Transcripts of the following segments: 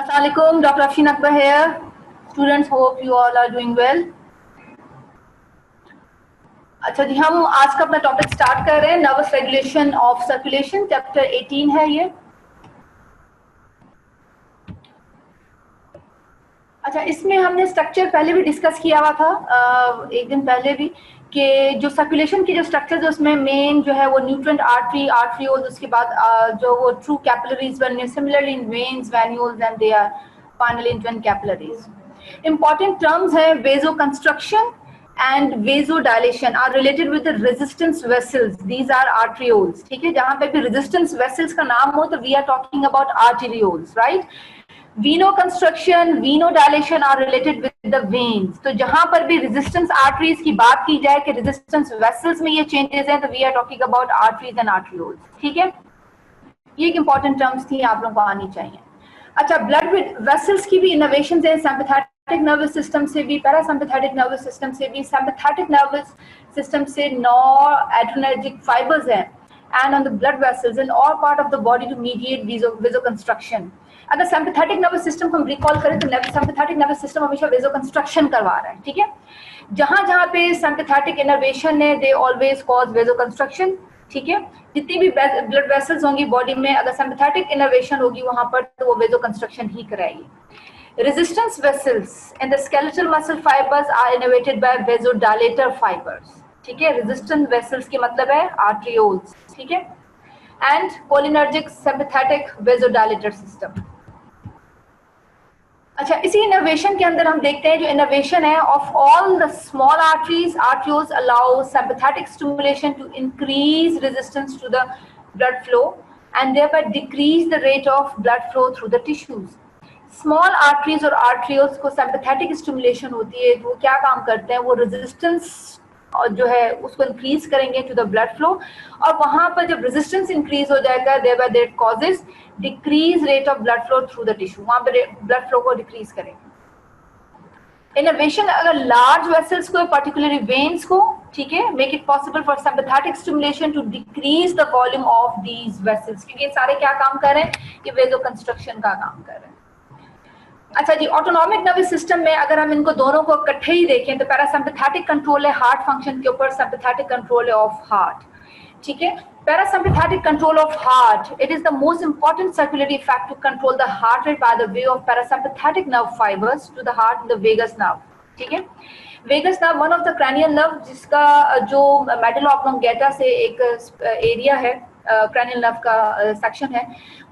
Assalamualaikum, Dr. Afshin Akbar here. Students, hope you all are doing well. अच्छा जी, हम आज का अपना टॉपिक स्टार्ट कर रहे हैं. Nervous regulation of circulation, chapter 18 है ये. अच्छा, इसमें हमने स्ट्रक्चर पहले भी डिस्कस किया हुआ था एक दिन पहले भी, कि जो सर्कुलेशन की जो स्ट्रक्चर है उसमें मेन जो है वो न्यूट्रेंट आर्टरीज, उसके बाद जो वो ट्रू कैपिलरीज बने, similarly in veins, venules and they are finally in twin capillaries. Important terms है vasoconstriction and vasodilation are related with the resistance vessels. These are arterioles. ठीक है, जहां पे भी resistance vessels का नाम हो तो we are talking about arterioles, right? Venoconstruction, venodilation are related with the veins. तो जहां पर भी resistance arteries की बात की जाए कि resistance vessels में ये changes हैं तो we are talking about arteries and arterioles. ठीक है, ये एक important terms थी, आप लोगों को आनी चाहिए. अच्छा, blood vessels की भी innovations है, sympathetic नर्वस सिस्टम से भी, पैरासिम्पैथेटिक नर्वस सिस्टम से भी. सिम्पैथेटिक नर्वस सिस्टम से नॉरएड्रेनर्जिक फाइबर्स हैं and on the blood vessels in all part of the body to mediate vasoconstriction. अगर सिम्पैथेटिक नर्वस सिस्टम को हम रिकॉल करें तो सिम्पैथेटिक नर्वस सिस्टम हमेशा वेजोकंस्ट्रक्शन करवा रहा है. ठीक है, जहां जहां पे सिम्पैथेटिक इनर्वेशन है दे ऑलवेज कॉज वेजोकंस्ट्रक्शन. ठीक है, जितनी भी ब्लड वेसल्स होंगी बॉडी में, अगर सिम्पैथेटिक इनर्वेशन होगी वहां पर तो वो वेजोकंस्ट्रक्शन ही कराएगी. Resistance vessels in the skeletal muscle fibers are innervated by vasodilator fibers. ठीक है, resistance vessels के मतलब है arterioles. ठीक है, and cholinergic sympathetic vasodilator system. अच्छा, इसी innervation के अंदर हम देखते हैं जो innervation है of all the small arterioles allow sympathetic stimulation to increase resistance to the blood flow and thereby decrease the rate of blood flow through the tissues. Small arteries और आर्टरियोल्स को sympathetic stimulation होती है तो वो क्या काम करते हैं, वो रेजिस्टेंस जो है उसको इंक्रीज करेंगे टू द ब्लड फ्लो, और वहां पर जब रेजिस्टेंस इंक्रीज हो जाएगा there that causes decrease rate of blood flow through the tissue, वहां पर ब्लड फ्लो को डिक्रीज करेंगे. इनर्वेशन अगर लार्ज वेसल्स को, पर्टिकुलरली वेन्स को, ठीक है, make it possible for sympathetic stimulation to decrease the volume of these vessels, क्योंकि ये सारे क्या काम कर रहे हैं, ये वेजोकंस्ट्रक्शन का काम कर रहे हैं. अच्छा जी, ऑटोनॉमिक नर्वस सिस्टम में अगर हम इनको दोनों को इकट्ठे ही देखें तो पैरासिम्पैथेटिक कंट्रोल है हार्ट फंक्शन के ऊपर, सिम्पैथेटिक कंट्रोल है ऑफ हार्ट. ठीक है, parasympathetic control of heart, it is the most important circulatory effect to control the heart rate by the way of parasympathetic nerve fibres to the heart in the vagus nerve. ठीक है, vagus nerve one of the cranial nerve, जिसका जो medulla oblongata से एक area है, cranial nerve का section है,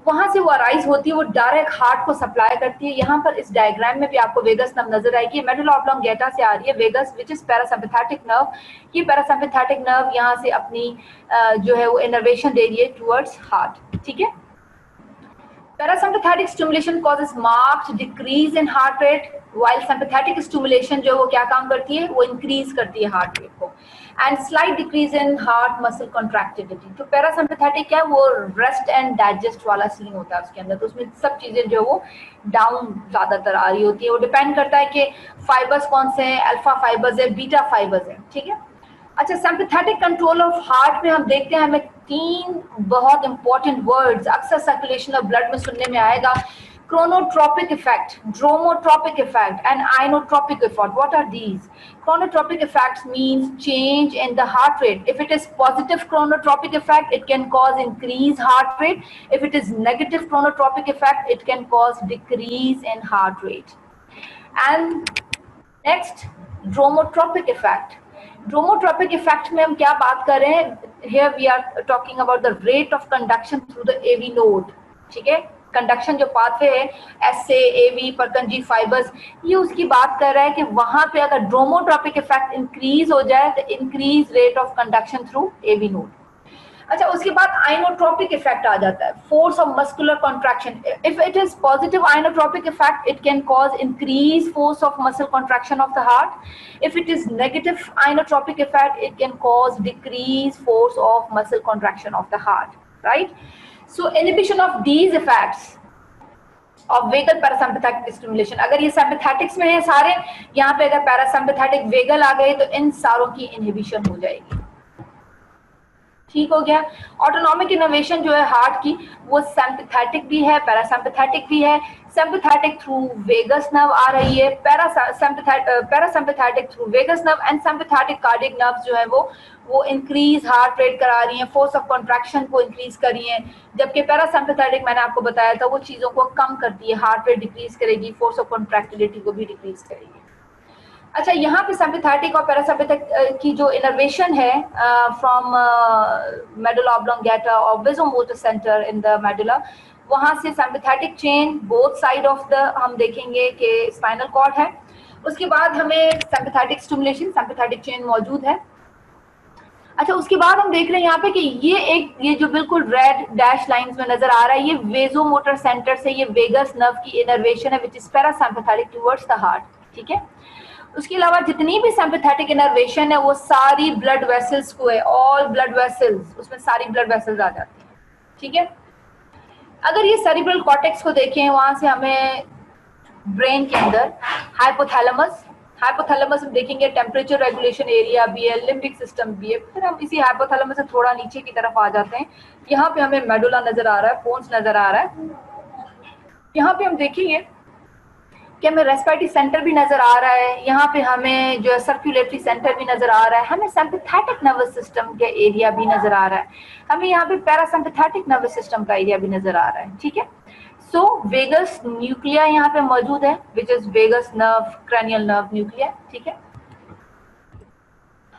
वहां से वो अराइज होती है, वो डायरेक्ट हार्ट को सप्लाई करती है. यहाँ पर इस डायग्राम में भी आपको वेगस नर्व नजर आएगी, मेडुला ऑब्लोंगेटा से आ रही है vagus which is parasympathetic nerve. ये पैरासिम्पैथेटिक नर्व यहाँ से अपनी जो है वो इनर्वेशन दे रही है टुवर्ड्स हार्ट. ठीक है, parasympathetic stimulation causes marked decrease in heart rate, while sympathetic stimulation जो वो क्या काम करती है, वो इंक्रीज करती है हार्ट रेट को, and slight decrease in heart muscle contractivity. तो पैरासिम्पैथेटिक क्या है, वो रेस्ट एंड डाइजेस्ट वाला सीन होता है उसके अंदर, तो उसमें सब चीजें जो वो डाउन ज्यादातर आ रही होती है. वो डिपेंड करता है कि फाइबर्स कौन से हैं, अल्फा फाइबर्स है, बीटा फाइबर्स है. ठीक है, अच्छा, सिम्पैथेटिक कंट्रोल ऑफ हार्ट में हम देखते हैं, हमें तीन बहुत इंपॉर्टेंट वर्ड्स अक्सर सर्कुलेशन ऑफ ब्लड में सुनने में आएगा: chronotropic effect, dromotropic effect, and inotropic effect. What are these? Chronotropic effects means change in the heart rate. If it is positive chronotropic effect, it can cause increase heart rate. If it is negative chronotropic effect, it can cause decrease in heart rate. And next, dromotropic effect. Dromotropic effect में हम क्या बात कर रहे हैं? Here we are talking about the rate of conduction through the AV node. ठीक है, conduction जो पाथवे है एस से एवी परकंजी फाइबर्स, ये उसकी बात कर रहा है कि वहां पे अगर ड्रोमोट्रोपिक इफेक्ट इंक्रीज हो जाए तो increase rate of conduction through AV node. अच्छा, उसके बाद आइनोट्रोपिक इफेक्ट आ जाता है, force of muscular contraction. If it is positive inotropic effect, it can cause increase force of muscle contraction of the heart. If it is negative inotropic effect, it can cause decrease force of muscle contraction of the heart. Right, so inhibition of these effects of vagal parasympathetic stimulation, अगर ये sympathetics में है सारे, यहाँ पे अगर parasympathetic vagal आ गए तो इन सारों की inhibition हो जाएगी. ठीक हो गया। ऑटोनॉमिक इनोवेशन जो है हार्ट की, वो सिंपैथेटिक भी है, पैरासिम्पैथेटिक भी है। सिंपैथेटिक थ्रू वेगस नर्व आ रही है, parasympathetic through vagus nerve, and sympathetic cardiac nerves जो है वो इंक्रीज हार्ट रेट करा रही हैं, फोर्स ऑफ कॉन्ट्रैक्शन को इंक्रीज कर रही हैं, जबकि पैरासिम्पैथेटिक मैंने आपको बताया था वो चीज़ों को कम करती है, हार्ट रेट डिक्रीज करेगी, फोर्स ऑफ कॉन्ट्रैक्टिलिटी को भी डिक्रीज करेगी। अच्छा, यहाँ पे सिंपैथेटिक और पैरासिम्पैथेटिक की जो इनर्वेशन है फ्रॉम मेडुला ऑब्लोंगेटा और vasomotor centre in the medulla, वहाँ से sympathetic chain both side of the हम देखेंगे कि स्पाइनल कॉर्ड है। उसके बाद हमें सिंपैथेटिक स्टिमुलेशन, सिंपैथेटिक चेन मौजूद है। अच्छा, उसके बाद हम देख रहे हैं यहाँ पे कि ये जो बिल्कुल रेड डैश लाइंस में नजर आ रहा है, ये वेसोमोटर सेंटर से ये वेगस नर्व की इनर्वेशन है which is parasympathetic towards the heart. ठीक है, उसके अलावा जितनी भी सिंपैथेटिक इनर्वेशन है वो सारी ब्लड वेसल्स को है, ऑल ब्लड वेसल्स, उसमें सारी ब्लड वेसल्स आ जाती हैं। ठीक है, अगर ये सेरिब्रल कॉर्टेक्स को देखें, वहां से हमें ब्रेन के अंदर हाइपोथैलेमस हम देखेंगे, टेम्परेचर रेगुलेशन एरिया भी है, लिम्बिक सिस्टम भी है। फिर हम इसी हाइपोथैलेमस से थोड़ा नीचे की तरफ आ जाते हैं, यहाँ पे हमें मेडुला नजर आ रहा है, पोन्स नजर आ रहा है। यहाँ पे हम देखेंगे कि हमें रेस्पिरेटरी सेंटर भी नजर आ रहा है, यहाँ पे हमें जो है सर्कुलेटरी सेंटर भी नजर आ रहा है, हमें सिंपैथेटिक नर्वस सिस्टम का एरिया भी नजर आ रहा है, हमें यहाँ पे पैरासिम्पैथेटिक नर्वस सिस्टम का एरिया भी नजर आ रहा है। ठीक है, सो वेगस न्यूक्लिया यहाँ पे मौजूद है which is vagus nerve, cranial nerve nuclei. ठीक है,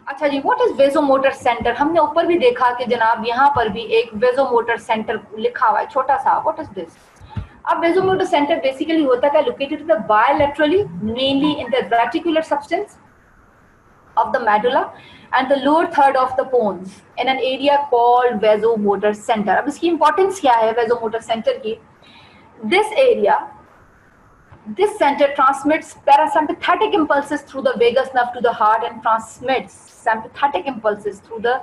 अच्छा जी, व्हाट इज वेसोमोटर सेंटर? हमने ऊपर भी देखा कि जनाब यहाँ पर भी एक वेसोमोटर सेंटर लिखा हुआ है छोटा सा, व्हाट इज दिस? अब वेसोमोटर सेंटर बेसिकली होता है located the bilaterally mainly in the reticular substance of the medulla and the lower third of the pons in an area called vasomotor center. अब इसकी इंपॉर्टेंस क्या है vasomotor center की? This center transmits parasympathetic impulses through the vagus nerve to the heart and transmits sympathetic impulses through the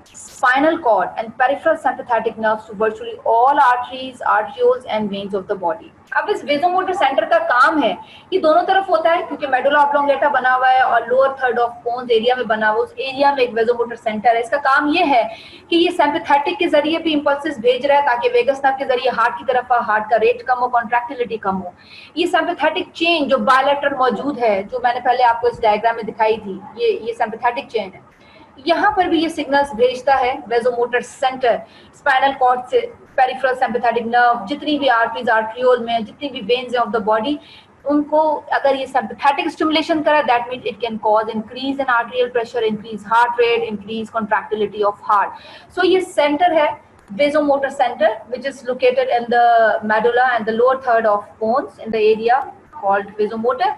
spinal cord and peripheral sympathetic nerves to virtually all arteries, arterioles and veins of the body. अब इस vasomotor centre का काम है, ये दोनों तरफ होता है क्योंकि मेडुला ऑब्लोंगेटा बना हुआ है और lower third of pons area में बना हुआ, उस एरिया में एक वेसोमोटर सेंटर है। इसका काम ये है कि ये सिंपैथेटिक के जरिए भी इंपल्सेस भेज रहा है ताकि वेगस नर्व के जरिए हार्ट की तरफ हार्ट का रेट कम हो, कॉन्ट्रैक्टिलिटी कम हो। ये सिंपैथेटिक चेन जो बायलैटरल मौजूद है, जो मैंने पहले आपको इस डायग्राम में दिखाई थी, ये सिंपैथेटिक चेन है। यहाँ पर भी ये सिग्नल्स भेजता है वेसोमोटर सेंटर स्पाइनल कॉर्ड से पेरिफेरल सिंपैथेटिक नर्व, जितनी भी आर्टरीज, आर्टरियोल में जितनी भी वेन्स ऑफ द बॉडी, उनको अगर ये सिंपैथेटिक स्टिमुलेशन करे, that means it can cause increase in arterial pressure, increase heart rate, increase contractility of heart. So ये सेंटर है vasomotor center which is located in the medulla and the lower third of bones in the area called vasomotor.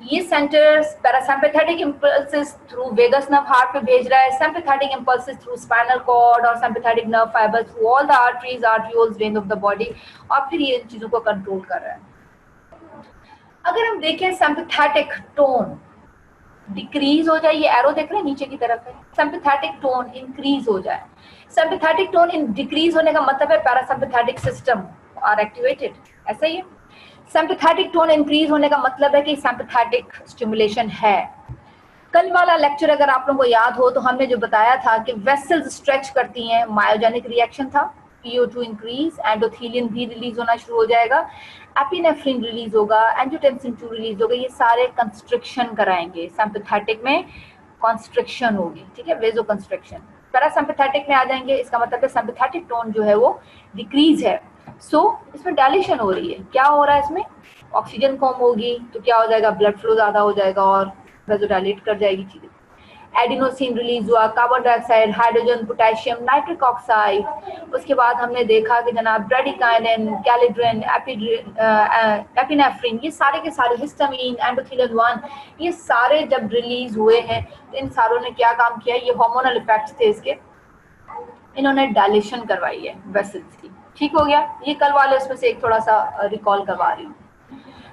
ये centre parasympathetic impulses through vagus nerve heart पे भेज रहा है, sympathetic impulses through spinal cord और sympathetic nerve fibre through all the arteries, arterioles, veins of the body, और फिर ये इन चीजों को कंट्रोल कर रहा है। अगर हम देखें सिंपैथेटिक टोन डिक्रीज हो जाए, ये एरो देख रहे हैं नीचे की तरफ है, सिंपैथेटिक टोन इंक्रीज हो जाए, सिंपैथेटिक टोन इन डिक्रीज होने का मतलब है पैरासिम्पैथेटिक सिस्टम आर एक्टिवेटेड, ऐसा ही है। सिंपैथेटिक टोन इंक्रीज होने का मतलब है कि सिंपैथेटिक स्टिमुलेशन है। कल वाला लेक्चर अगर आप लोगों को याद हो तो हमने जो बताया था कि वेसल्स स्ट्रेच करती हैं, मायोजेनिक रिएक्शन था, PO2 इंक्रीज, एंडोथेलियन भी रिलीज होना शुरू हो जाएगा, एपिनेफ्रिन रिलीज होगा, एंजियोटेंसिन 2 रिलीज होगा, ये सारे कंस्ट्रिक्शन कराएंगे, सिंपैथेटिक में कंस्ट्रिक्शन होगी, ठीक है, वेजो कंस्ट्रिक्शन। पैरासिम्पैथेटिक में आ जाएंगे, इसका मतलब है सिंपैथेटिक टोन जो है वो डिक्रीज है। सो इसमें डायलेशन हो रही है, क्या हो रहा है इसमें, ऑक्सीजन कम होगी तो क्या हो जाएगा, ब्लड फ्लो ज्यादा हो जाएगा और वेजोडाइलेट कर जाएगी चीजें। एडिनोसिन रिलीज हुआ, carbon dioxide, hydrogen, potassium, nitric oxide. उसके बाद हमने देखा कि जनाब ब्रेडिकाइनिन, कैलिड्रिन, एपिनेफ्रिन, ये सारे के सारे, हिस्टामिन, एंडोथेलियन 1, ये सारे जब रिलीज हुए हैं तो इन सारों ने क्या काम किया, ये हार्मोनल इफेक्ट्स थे इसके, इन्होंने डायलेशन करवाई है वेसल्स की। ठीक हो गया, ये कल वाले उसमें से एक थोड़ा सा रिकॉल करवा रही हूँ।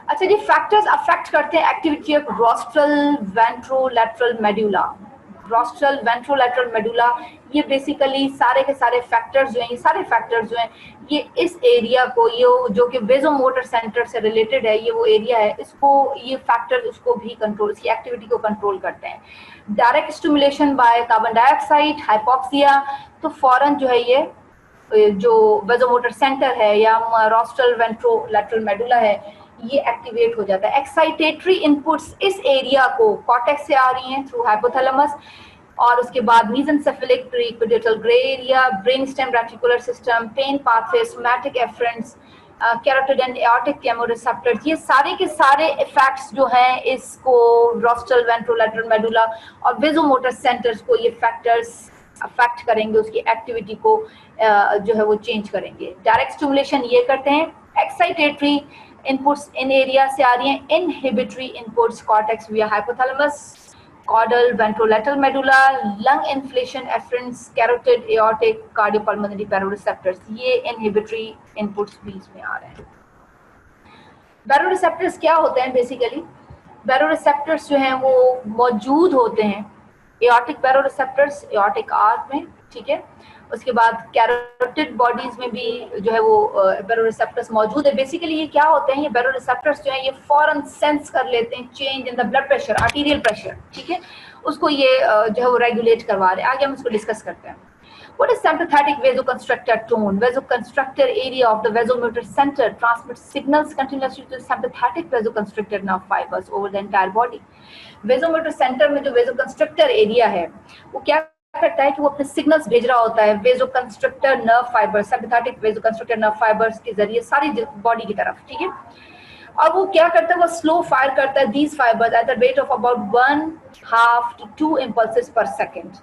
अच्छा जी, फैक्टर्स अफेक्ट करते हैं activity of rostral ventrolateral medulla. Rostral ventrolateral medulla, ये बेसिकली सारे के सारे फैक्टर्स जो हैं, ये सारे फैक्टर्स जो हैं ये इस एरिया को, ये जो कि वेजोमोटर सेंटर से रिलेटेड है, ये वो एरिया है, इसको ये फैक्टर्स उसको भी कंट्रोल, इसकी एक्टिविटी को कंट्रोल करते हैं। Direct stimulation by carbon dioxide, hypoxia, तो फौरन जो है ये जो वेजोमोटर सेंटर है या रॉस्ट्रल वेंट्रोलैटरल मेडुला है ये एक्टिवेट हो जाता है। एक्साइटेटरी इनपुट्स इस एरिया को कॉर्टेक्स से आ रही हैं थ्रू हाइपोथैलेमस, और उसके बाद mesencephalic periaqueductal grey area, brain stem reticular system, pain pathway, somatic afferents, carotid and aortic chemoreceptors, ये सारे के सारे इफेक्ट्स जो हैं इसको रॉस्ट्रल वेंट्रोलैटरल मेडुला और वेजोमोटर सेंटर्स को ये फैक्टर्स अफेक्ट करेंगे, उसकी एक्टिविटी को जो है वो चेंज करेंगे। डायरेक्ट स्टिमुलेशन ये करते हैं। एक्साइटेटरी इनपुट्स इन एरिया से आ रही हैं। Inhibitory inputs cortex via hypothalamus, caudal ventrolateral medulla, lung inflation afferents, carotid aortic cardiopulmonary baroreceptors, ये इनहिबिटरी इनपुट्स बीच में आ रहे हैं। बैरोरिसेप्टर्स क्या होते हैं? बेसिकली बैरोरिसेप्टर्स जो हैं वो मौजूद होते हैं एओर्टिक बैरोरिसेप्टर्स एओर्टिक आर्क में, ठीक है। उसके बाद कैरोटिड बॉडीज में भी जो है वो बैरोरिसेप्टर्स मौजूद है। बेसिकली ये क्या होते हैं? ये बैरोरिसेप्टर्स जो है ये फौरन सेंस कर लेते हैं change in the blood pressure, arterial pressure, ठीक है, उसको ये जो है वो रेगुलेट करवा रहे हैं। आगे हम इसको डिस्कस करते हैं। What is sympathetic vasoconstrictor tone? Vasoconstrictor area of the vasomotor center transmits signals continuously to sympathetic vasoconstrictor nerve fibers over the entire body. Vasomotor center में जो vasoconstrictor area है वो क्या करता है कि वो अपने सिग्नल्स भेज रहा होता है vasoconstrictor nerve fibres, sympathetic vasoconstrictor nerve fibres के जरिए सारी बॉडी की तरफ, ठीक है। और वो क्या करता है? वो स्लो फायर करता है these fibres at the rate of about 1/2 to 2 impulses per second।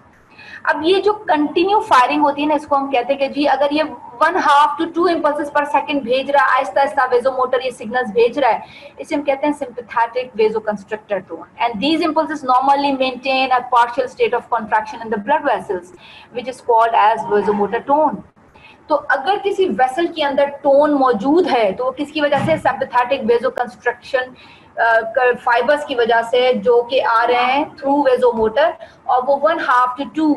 अब ये जो कंटिन्यू फायरिंग होती है ना, इसको हम कहते हैं कि जी अगर ये 1/2 to 2 impulses per second भेज रहा है, आहिस्ता आहिस्ता वेजोमोटर ये सिग्नल्स भेज रहा है, इसे हम कहते हैं sympathetic vasoconstrictor tone. And these impulses normally maintain a partial state of contraction in the blood vessels which is called as vasomotor tone। तो अगर किसी वेसल के अंदर टोन मौजूद है तो वो किसकी वजह से? सिंपैथेटिक वेजोकंस्ट्रक्शन फाइबर्स की वजह से, जो कि आ रहे हैं थ्रू वेजोमोटर, और वो 1/2 to 2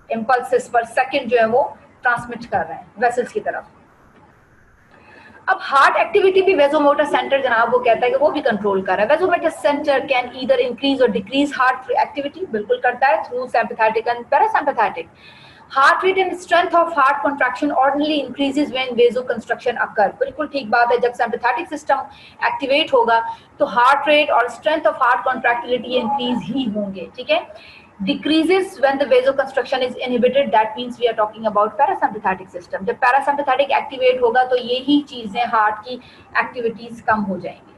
impulses per second जो है वो ट्रांसमिट कर रहे हैं वेसल्स की तरफ। अब हार्ट एक्टिविटी भी वेजोमोटर सेंटर जनाब वो कहता है कि वो भी कंट्रोल कर रहा है। Vasomotor centre can either increase और डिक्रीज हार्ट एक्टिविटी, बिल्कुल करता है through sympathetic and parasympathetic. Heart rate and strength of heart contraction ordinarily increases when vasoconstriction occur। बिल्कुल ठीक बात है, जब sympathetic system एक्टिवेट होगा तो हार्ट रेट और strength of heart contractility increase ही होंगे, ठीक है। Decreases when the vasoconstriction is inhibited, that means we are talking about parasympathetic system। जब parasympathetic एक्टिवेट होगा तो यही चीजें हार्ट की एक्टिविटीज कम हो जाएंगी।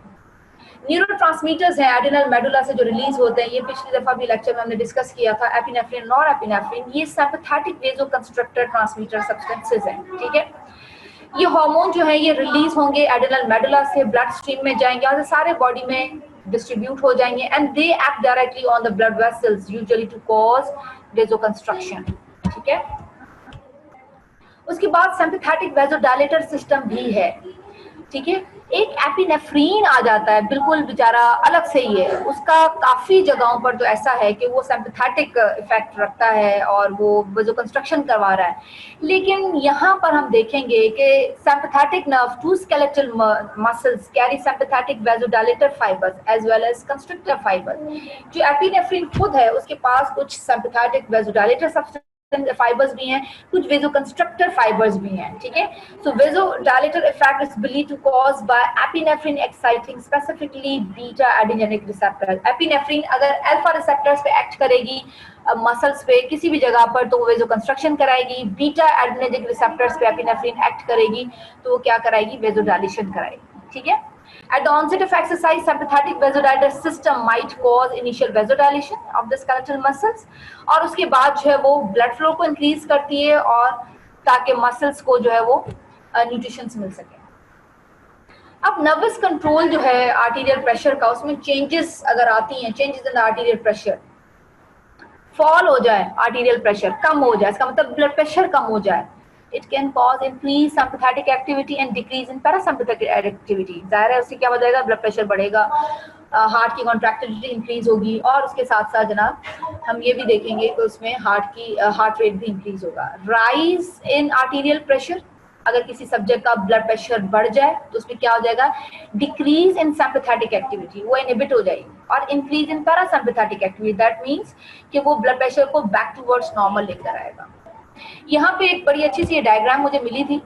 न्यूरोट्रांसमीटर्स हैं एड्रेनल मेडुला से जो रिलीज होते हैं, ये पिछली दफा भी लेक्चर में हमने डिस्कस किया था। एपिनेफ्रिन, नॉरएपिनेफ्रिन, ये सिंपैथेटिक वेजोकंस्ट्रिक्टर ट्रांसमीटर सब्सटेंसेस हैं, ठीक है। ये हार्मोन जो है ये रिलीज होंगे एड्रेनल मेडुला से, ब्लड स्ट्रीम में जाएंगे और सारे बॉडी में डिस्ट्रीब्यूट हो जाएंगे and they act directly on the blood vessels usually to cause vasoconstriction, ठीक है। उसके बाद सिंपैथेटिक वेजोडायलेटर सिस्टम भी है, ठीक है। एक एपिनेफ्रीन आ जाता है, बिल्कुल बेचारा अलग से ही है, उसका काफी जगहों पर तो ऐसा है कि वो सिंपैथेटिक इफेक्ट रखता है और वो वेजोकंस्ट्रक्शन करवा रहा है। लेकिन यहाँ पर हम देखेंगे कि sympathetic nerve to skeletal muscles carry sympathetic vasodilator fibres as well as constrictor fibres. जो एपिनेफ्रीन खुद है उसके पास कुछ सिंपैथेटिक वेजोडायलेटर सब्सटेंस फाइबर्स भी हैं, कुछ वेजोकंस्ट्रक्टर फाइबर्स भी हैं, ठीक है। So vasodilator effect is believed to cause by epinephrine exciting specifically beta adrenergic receptor. Epinephrine अगर अल्फा रिसेप्टर्स पे एक्ट करेगी मसल्स पे किसी भी जगह पर तो वो वेजोकंस्ट्रक्शन कराएगी। बीटा एडिनेर्जिक रिसेप्टर्स पे एपिनेफ्रिन एक्ट करेगी तो वो क्या कराएगी? वेजोडायलेशन कराएगी, ठीक है। At the onset of exercise, sympathetic vasodilator system might cause initial vasodilation of the skeletal muscles, और उसके बाद जो है वो ब्लड फ्लो को इंक्रीज करती है और ताकि मसल्स को जो है वो न्यूट्रिशंस मिल सके। अब नर्वस कंट्रोल जो है आर्टीरियल प्रेशर का, उसमें चेंजेस अगर आती हैं, changes in arterial pressure, fall हो जाए, आर्टीरियल प्रेशर कम हो जाए, इसका मतलब ब्लड प्रेशर कम हो जाए, it can cause increased sympathetic activity and decrease in parasympathetic activity। जाहिर है उससे क्या हो जाएगा? ब्लड प्रेशर बढ़ेगा हार्ट की कॉन्ट्रैक्टिलिटी इंक्रीज होगी, और उसके साथ साथ जनाब हम ये भी देखेंगे कि उसमें हार्ट रेट भी इंक्रीज होगा। राइज इन आर्टीरियल प्रेशर, अगर किसी सब्जेक्ट का ब्लड प्रेशर बढ़ जाए तो उसमें क्या हो जाएगा, डिक्रीज इन सिंपैथेटिक एक्टिविटी, वो इनहिबिट हो जाएगी, और increase in parasympathetic activity, that means कि वो ब्लड प्रेशर को बैक टूवर्ड्स नॉर्मल लेकर आएगा। यहाँ पे एक बड़ी अच्छी सी डायग्राम मुझे मिली थी,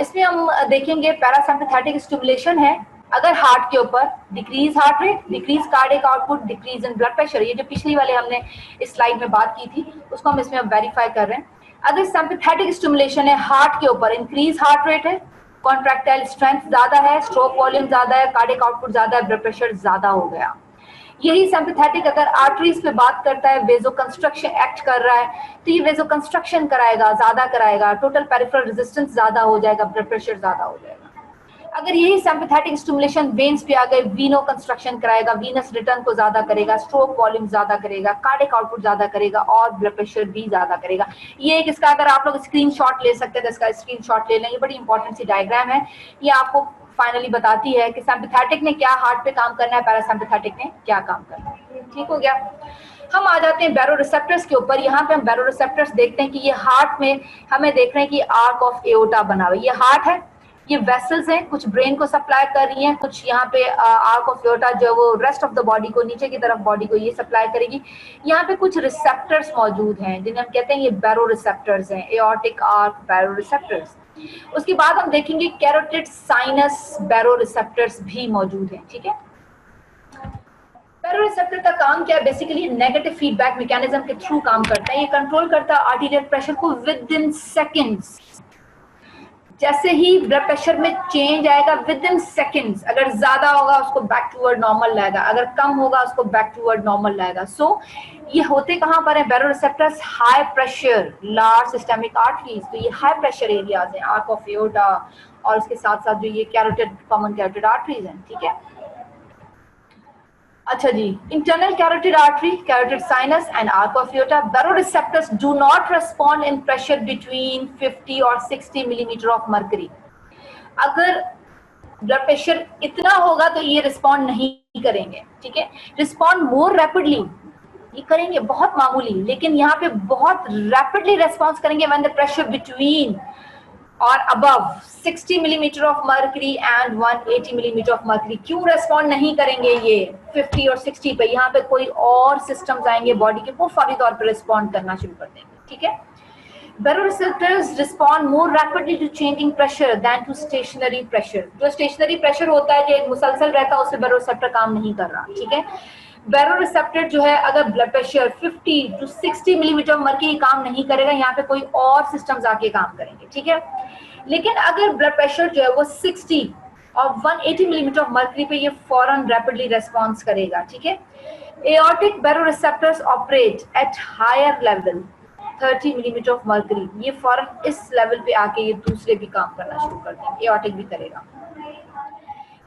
इसमें हम देखेंगे पैरासिम्पैथेटिक स्टिमुलेशन है, अगर हार्ट के ऊपर decrease heart rate, decrease cardiac output, decrease in blood pressure, ये जो पिछली वाले हमने इस स्लाइड में बात की थी उसको हम इसमें वेरीफाई कर रहे हैं। अगर सिंपैथेटिक स्टिमुलेशन है हार्ट के ऊपर, इंक्रीज हार्ट रेट है, कॉन्ट्रैक्टाइल स्ट्रेंथ ज्यादा है, स्ट्रोक वॉल्यूम ज्यादा है, कार्डियक आउटपुट ज्यादा है, ब्लड प्रेशर ज्यादा हो गया। यही सिंपैथेटिक अगर आर्टरीज पे बात करता है, वेजो कंस्ट्रक्शन एक्ट कर रहा है, तो ये वेजो कंस्ट्रक्शन कराएगा, ज्यादा कराएगा, टोटल पेरिफेरल रेजिस्टेंस ज्यादा हो जाएगा, ब्लड प्रेशर ज्यादा हो जाएगा। अगर यही सिंपैथेटिक स्टिमुलेशन वेन्स पे आ गए, वीनो कंस्ट्रक्शन कराएगा, वीनस रिटर्न को ज्यादा करेगा, स्ट्रोक वॉल्यूम ज्यादा करेगा, कार्डियक आउटपुट ज्यादा करेगा, और ब्लड प्रेशर भी ज्यादा करेगा। ये एक इसका अगर आप लोग स्क्रीनशॉट ले सकते हैं तो इसका स्क्रीनशॉट ले लें, ये बड़ी इंपॉर्टेंट सी डायग्राम है, ये आपको फाइनली बताती है कि सिंपैथेटिक ने क्या हार्ट पे काम करना है, पैरासिम्पैथेटिक ने क्या काम करना है। ठीक हो गया। हम आ जाते हैं बैरोरिसेप्टर्स के ऊपर। यहाँ पे हम बैरोरिसेप्टर्स देखते हैं कि ये हार्ट में हमें देख रहे हैं कि आर्क ऑफ एओर्टा बना हुआ है, ये हार्ट है, ये वेसल्स हैं, कुछ ब्रेन को सप्लाई कर रही हैं, कुछ यहाँ पे आर्क ऑफ एओर्टा जो वो रेस्ट ऑफ द बॉडी को, नीचे की तरफ बॉडी को ये सप्लाई करेगी। यहाँ पे कुछ रिसेप्टर्स मौजूद हैं जिन्हें हम कहते हैं ये बैरोरिसेप्टर्स हैं, एओर्टिक आर्क बैरोरिसेप्टर्स। उसके बाद हम देखेंगे कैरोटिड साइनस बैरोरिसेप्टर्स भी मौजूद हैं। ठीक है, बैरोरिसेप्टर का काम क्या है, बेसिकली नेगेटिव फीडबैक मैकेनिज्म के थ्रू काम करता है, ये कंट्रोल करता है आर्टीरियल प्रेशर को विद इन सेकेंड्स। जैसे ही ब्लड प्रेशर में चेंज आएगा विद इन सेकेंड्स, अगर ज्यादा होगा उसको बैक टूवर्ड नॉर्मल लाएगा, अगर कम होगा उसको बैक टूवर्ड नॉर्मल लाएगा। सो ये होते कहाँ पर है baroreceptors, high pressure large systemic arteries, तो ये हाई प्रेशर एरियाज हैं, आर्क ऑफ एओर्टा और उसके साथ साथ जो ये कैरोटिड कॉमन कैरोटिड आर्टरीज हैं। ठीक है, अच्छा जी, internal carotid artery, carotid sinus and arch of aorta. Baroreceptors do not respond in pressure between 50 और 60 मिलीमीटर ऑफ मर्करी। अगर ब्लड प्रेशर इतना होगा तो ये रिस्पॉन्ड नहीं करेंगे। ठीक है, रिस्पॉन्ड मोर रैपिडली, ये करेंगे बहुत मामूली, लेकिन यहाँ पे बहुत रैपिडली रेस्पॉन्स करेंगे व्हेन द प्रेशर बिटवीन और above 60 millimetre of mercury and 180 millimetre of mercury. क्यों रेस्पॉन्ड नहीं करेंगे ये 50 और 60 पे, यहाँ पे कोई और सिस्टम्स आएंगे बॉडी के, वो फौरी तौर पे रिस्पॉन्ड करना शुरू कर देंगे। ठीक है, baroreceptors respond more rapidly to changing pressure than to stationary pressure. जो स्टेशनरी प्रेशर होता है, जो एक मुसलसल रहता है, उससे बैरोरिसेप्टर काम नहीं कर रहा। ठीक है, बैरोरिसेप्टर जो है अगर blood pressure 50 to 60 millimetre mercury काम नहीं करेगा, यहाँ पे कोई और सिस्टम्स आके काम करेंगे। ठीक है, लेकिन अगर ब्लड प्रेशर जो है वो 60 और 180 मिलीमीटर ऑफ मर्करी पे, ये फौरन रैपिडली रेस्पॉन्स करेगा। ठीक है, aortic baroreceptors operate at higher level 30 millimetre of mercury, ये फौरन इस लेवल पे आके ये दूसरे भी काम करना शुरू कर देंगे, एओर्टिक भी करेगा।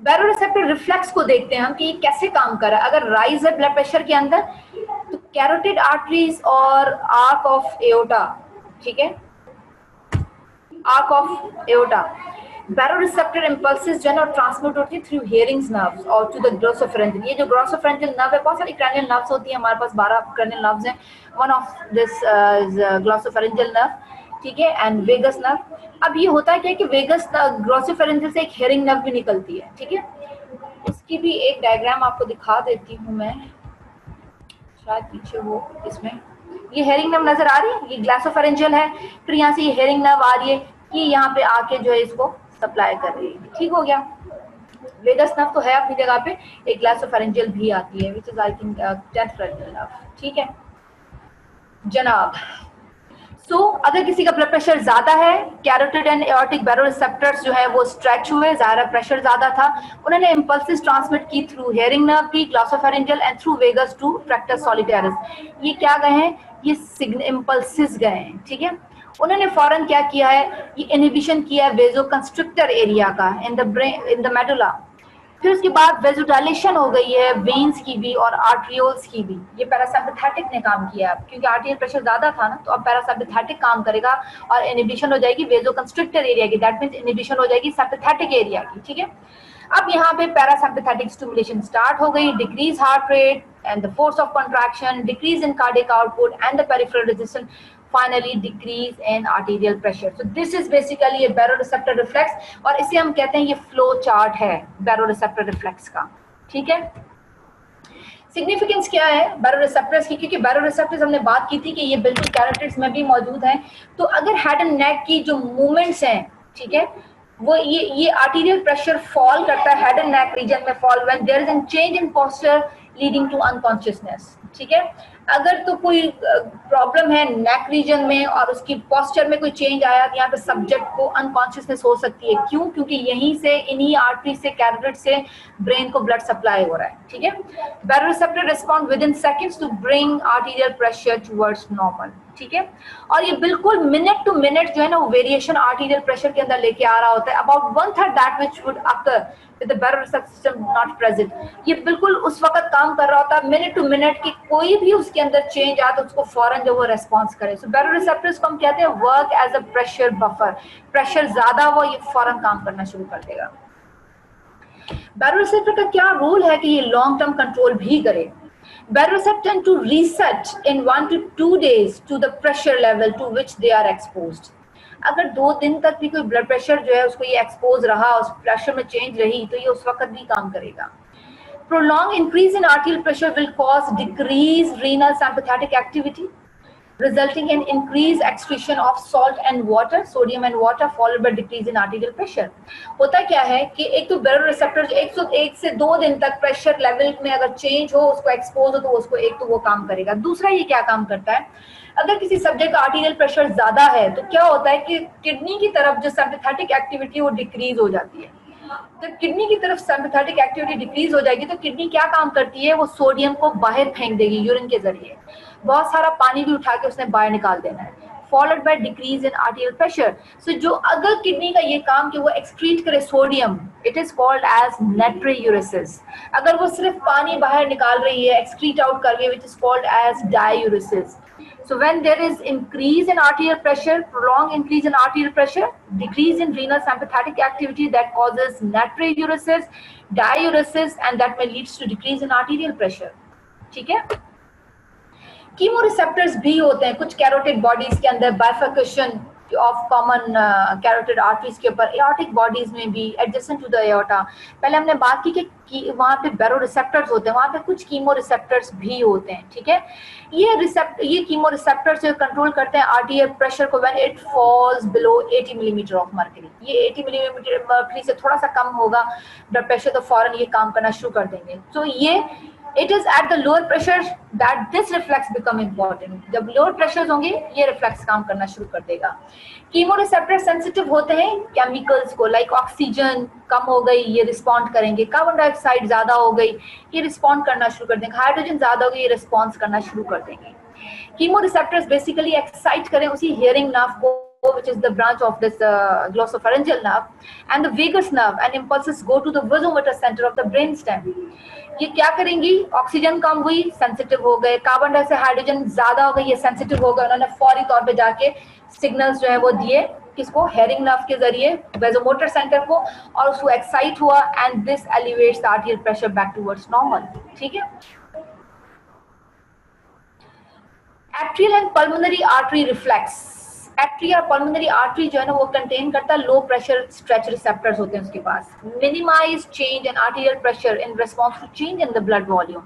बैरोरिसेप्टर रिफ्लेक्स को देखते हैं हम कि ये कैसे काम कर रहा है। अगर राइज है ब्लड प्रेशर के अंदर तो कैरोटिड आर्टरीज और आर्क ऑफ एओर्टा, ठीक है, arc of aorta, baroreceptor impulses जो है ना ट्रांसमिट होती है थ्रू हियरिंग्स नर्व्स और टू द ग्लोसोफेरेंजियल। ये जो ग्लोसोफेरेंजियल नर्व है, बहुत सारी क्रैनियल नर्व्स होती है, हमारे पास 12 क्रैनियल नर्व्स हैं, one of this glossopharyngeal nerve. ठीक है, एंड वेगस नर्व। अब ये होता है क्या कि वेगस ग्लोसोफेरेंजियल से एक हियरिंग नर्व भी निकलती है। ठीक है, उसकी भी एक डायग्राम आपको दिखा देती हूँ मैं, शायद पीछे हो इसमें, ये हेयरिंग नर्व नजर आ रही है, ये ग्लोसोफेरेंजियल है, फिर यहाँ से ये हेयरिंग नर्व आ रही है, ये यहाँ पे आके जो है इसको सप्लाई कर रही है। ठीक हो गया, वेगस नर्व तो है अपनी जगह पे, एक ग्लोसोफेरेंजियल भी आती है which is I think 10th cranial nerve. ठीक है जनाब, अगर किसी का ब्लड प्रेशर ज्यादा है, कैरोटिड एंड एओर्टिक बैरोरिसेप्टर्स जो है वो स्ट्रेच हुए, ज्यादा प्रेशर ज्यादा था, उन्होंने इंपल्सेस ट्रांसमिट की थ्रू हियरिंग नर्व की, glossopharyngeal and through vagus to tractus solitarius. ये क्या गए हैं, ये इंपल्सेस गए हैं। ठीक है, उन्होंने फौरन क्या किया है, ये इनहिबिशन किया है वेजो कंस्ट्रिक्टर एरिया का in the brain, in the medulla, फिर उसके बाद वेजोडाइलेशन हो गई है वेन्स की भी और आर्ट्रियोल्स की भी। ये पैरासिम्पैथेटिक ने काम किया है, क्योंकि आर्टियल प्रेशर ज्यादा था ना, तो अब पैरासिम्पैथेटिक काम करेगा और इनहिबिशन हो जाएगी वेजोकंस्ट्रिक्टर एरिया की, दैट मींस इनहिबिशन हो जाएगी सिम्पैथेटिक एरिया की, ठीक है। अब यहाँ पे पैरासिम्पैथेटिक स्टिमुलेशन स्टार्ट हो गई, decrease heart rate and the force of contraction, decrease in cardiac output and the peripheral resistance, finally decrease in arterial pressure. So this is basically a baroreceptor reflex और इसे हम कहते हैं ये flow chart है baroreceptor reflex का, ठीक है। सिग्निफिकेंस क्या है बैरोरेसेप्टर्स की, क्योंकि बैरोरेसेप्टर्स हमने बात की थी कि ये बिल्कुल कैरोटिड्स में भी मौजूद हैं। तो अगर हेड एंड नेक की जो मूवमेंट्स हैं, ठीक है, वो ये आर्टीरियल प्रेशर फॉल करता है हेड एंड नेक रीजन में fall when there is an change in posture leading to unconsciousness, ठीक है। अगर तो कोई प्रॉब्लम है नेक रीजन में और उसकी पोस्चर में कोई चेंज आया तो यहाँ पे सब्जेक्ट को अनकॉन्शियसनेस हो सकती है। क्यों? क्योंकि यहीं से इन्हीं आर्टरी से कैरोटिड से ब्रेन को ब्लड सप्लाई हो रहा है, ठीक है। Baroreceptor respond within seconds to bring arterial pressure towards normal, ठीक है। और ये बिल्कुल मिनट टू मिनट जो है ना वो वेरिएशन आर्टीरियल प्रेशर के अंदर लेके आ रहा होता है, about 1/3 that which would occur with the baroreceptor system not present. ये बिल्कुल उस वक्त काम कर रहा होता है मिनट टू मिनट की, कोई भी उसके अंदर चेंज आए तो उसको फौरन जो वो रेस्पॉन्स करे। सो बैरोरेसेप्टर्स को हम कहते हैं work as a pressure buffer, pressure ज्यादा हो ये फौरन काम करना शुरू कर देगा। बैरोरेसेप्टर का क्या रोल है कि ये लॉन्ग टर्म कंट्रोल भी करे। Baroreceptor to reset in 1 to 2 days to the pressure level to which they are exposed. अगर 2 दिन तक भी कोई ब्लड प्रेशर जो है उसको ये एक्सपोज रहा, उस प्रेशर में चेंज रही, तो ये उस वक्त भी काम करेगा। Prolonged increase in arterial pressure will cause decreased renal sympathetic activity, resulting in increased excretion of salt and water, sodium and water, followed by decrease in arterial pressure. होता क्या है कि एक तो बैरोरेसेप्टर 101 से 2 दिन तक प्रेशर लेवल में अगर चेंज हो, उसको एक्सपोज हो, तो उसको एक तो वो काम करेगा। दूसरा ये क्या काम करता है, अगर किसी सब्जेक्ट का आर्टीरियल प्रेशर ज्यादा है तो क्या होता है कि किडनी की तरफ जो सिम्पैथेटिक एक्टिविटी वो डिक्रीज हो जाती है। जब किडनी की तरफ सिम्पैथेटिक एक्टिविटी डिक्रीज हो जाएगी तो किडनी क्या काम करती है, वो सोडियम को बाहर फेंक देगी यूरिन के जरिए, बहुत सारा पानी भी उठा के उसने बाहर निकाल देना है, followed by decrease in arterial pressure. So जो अगर किडनी का ये काम कि वो एक्सक्रीट करे sodium, it is called as natriuresis. अगर वो सिर्फ पानी बाहर निकाल रही है, एक्सक्रीट आउट कर रही है, which is called as diuresis. So when there is increase in arterial pressure, prolonged increase in arterial pressure, decrease in renal sympathetic activity that causes natriuresis, diuresis, and that may leads to decrease in arterial pressure. ठीक है? Chemoreceptors भी होते हैं कुछ carotid bodies के अंदर, bifurcation of common carotid arteries के ऊपर, एओर्टिक बॉडीज में भी एडजेसेंट टू द एओर्टा। पहले हमने बात की कि वहाँ पे बैरोरिसेप्टर्स होते हैं, वहाँ पे कुछ कीमोरिसेप्टर्स भी होते हैं, ठीक है। ये कीमोरिसेप्टर्स जो कंट्रोल करते हैं आर्टीरियल प्रेशर को when it falls below 80 millimetre of mercury. ये 80 मिलीमीटर मर्करी से थोड़ा सा कम होगा ब्लड प्रेशर, तो फौरन ये काम करना शुरू कर देंगे। तो ये it is at the lower pressure that this reflex become important. जब lower pressures होंगे ये reflex काम करना शुरू कर देगा। कीमोरिसेप्टर सेंसिटिव होते हैं केमिकल्स को, लाइक ऑक्सीजन कम हो गई ये रिस्पॉन्ड करेंगे, कार्बन डाइऑक्साइड ज्यादा हो गई ये रिस्पॉन्ड करना शुरू कर देंगे, हाइड्रोजन ज्यादा हो गई ये रिस्पॉन्स करना शुरू कर देंगे। कीमोरिसेप्टर्स बेसिकली एक्साइट करें उसी हियरिंग नर्व को, which is the branch of this glossopharyngeal nerve, and the vagus nerve, and impulses go to the vasomotor center of the brainstem. ये क्या करेंगी, ऑक्सीजन कम हुई सेंसिटिव हो गए, कार्बन डाइऑक्साइड हाइड्रोजन ज्यादा हो गई ये सेंसिटिव हो गए, उन्होंने फौरी तौर पे जाके सिग्नल्स जो है वो दिए किसको, हेयरिंग नर्व के जरिए वेजोमोटर सेंटर को, और उसको एक्साइट हुआ, and this elevates the arterial pressure back towards normal, ठीक है। Atrial and pulmonary artery reflex, atria और पल्मोनरी आर्टरी जो है ना वो कंटेन करता है लो प्रेशर स्ट्रेच रिसेप्टर्स होते हैं उसके पास, minimise change in arterial pressure in response to change in the blood volume.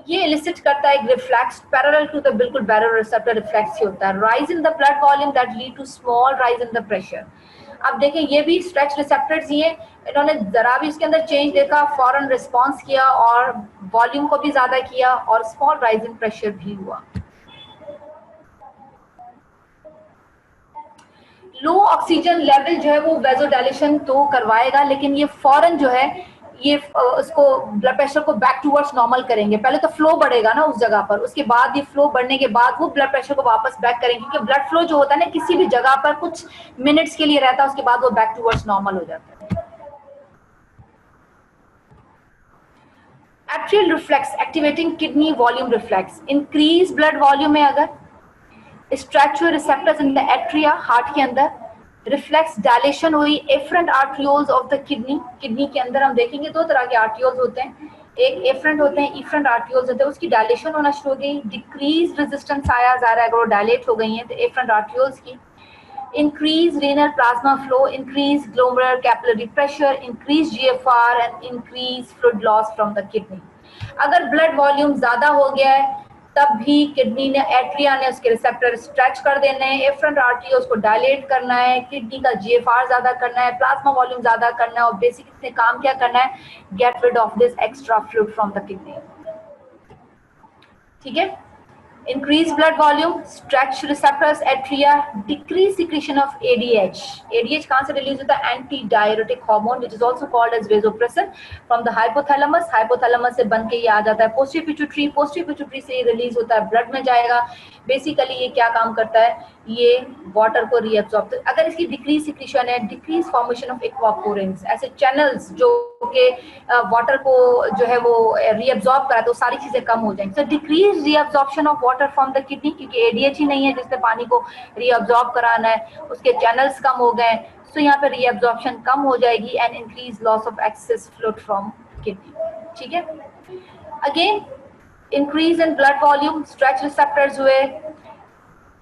ये इलिसिट करता है एक रिफ्लेक्स पैरेलल टू द बिल्कुल बैरोरेसेप्टर रिफ्लेक्स ही होता है, rise in the blood volume that lead to small rise in the pressure. अब देखें ये भी स्ट्रेच रिसेप्टर्स ही है, इन्होंने जरा भी इसके अंदर चेंज देखा फौरन रिस्पॉन्स किया और वॉल्यूम को भी ज्यादा किया और स्मॉल राइज इन प्रेशर भी हुआ। लो ऑक्सीजन लेवल जो है वो वेजोडाइलेशन तो करवाएगा, लेकिन ये फौरन जो है ये उसको ब्लड प्रेशर को बैक टूवर्ड्स नॉर्मल करेंगे। पहले तो फ्लो बढ़ेगा ना उस जगह पर, उसके बाद ये फ्लो बढ़ने के बाद वो ब्लड प्रेशर को वापस बैक करेंगे, क्योंकि ब्लड फ्लो जो होता है ना किसी भी जगह पर कुछ मिनट्स के लिए रहता है, उसके बाद वो बैक टूवर्ड्स नॉर्मल हो जाता है। Atrial reflex activating kidney volume reflex, increase blood volume में अगर stretch receptors in the atria heart के अंदर, रिफ्लेक्स डायलेशन हुई afferent arterioles of the kidney, kidney के अंदर हम देखेंगे दो तरह के आर्ट्रियोल्स होते हैं, एक एफरेंट होते हैं, इफरेंट आर्ट्रियोल्स होते हैं, उसकी डायलेशन होना शुरू हो गई, डिक्रीज रेजिस्टेंस आया जा रहा है, अगर वो डायलेट हो गई हैं तो एफरेंट आर्ट्रियोल्स की, increase renal plasma flow, increase glomerular capillary pressure, increase GFR and increase fluid loss from the kidney. अगर ब्लड वॉल्यूम ज्यादा हो गया है तब भी किडनी ने, एट्रिया ने उसके रिसेप्टर स्ट्रेच कर देने हैं, एफरेंट आर्टरी उसको डायलेट करना है, किडनी का GFR ज्यादा करना है, प्लाज्मा वॉल्यूम ज्यादा करना है, और बेसिकली काम क्या करना है, get rid of this extra fluid from the kidney. ठीक है, increase blood volume, stretch receptors, atria, decrease secretion of ADH. ADH कहाँ से रिलीज होता है, anti diuretic hormone which is also called as vasopressin from the hypothalamus. hypothalamus से बन के ये आ जाता है posterior pituitary, posterior pituitary से ये रिलीज होता है, ब्लड में जाएगा. बेसिकली ये क्या काम करता है, ये वाटर को रीअब्सॉर्ब, अगर इसकी डिक्रीज सिक्रीशन है, डिक्रीज फॉर्मेशन ऑफ एक्वापोरेंस, ऐसे चैनल्स जो के वाटर को जो है वो रीअब्सॉर्ब करा तो सारी चीजें कम हो जाएंगी. So decrease reabsorption of water from the kidney, क्योंकि एडीएच ही नहीं है जिससे पानी को रीअब्सॉर्ब कराना है, उसके चैनल्स कम हो गए, सो यहाँ पे रीअब्सॉर्प्शन कम हो जाएगी and increase loss of access fluid from kidney. ठीक है, again increase in blood volume, stretch receptors हुए,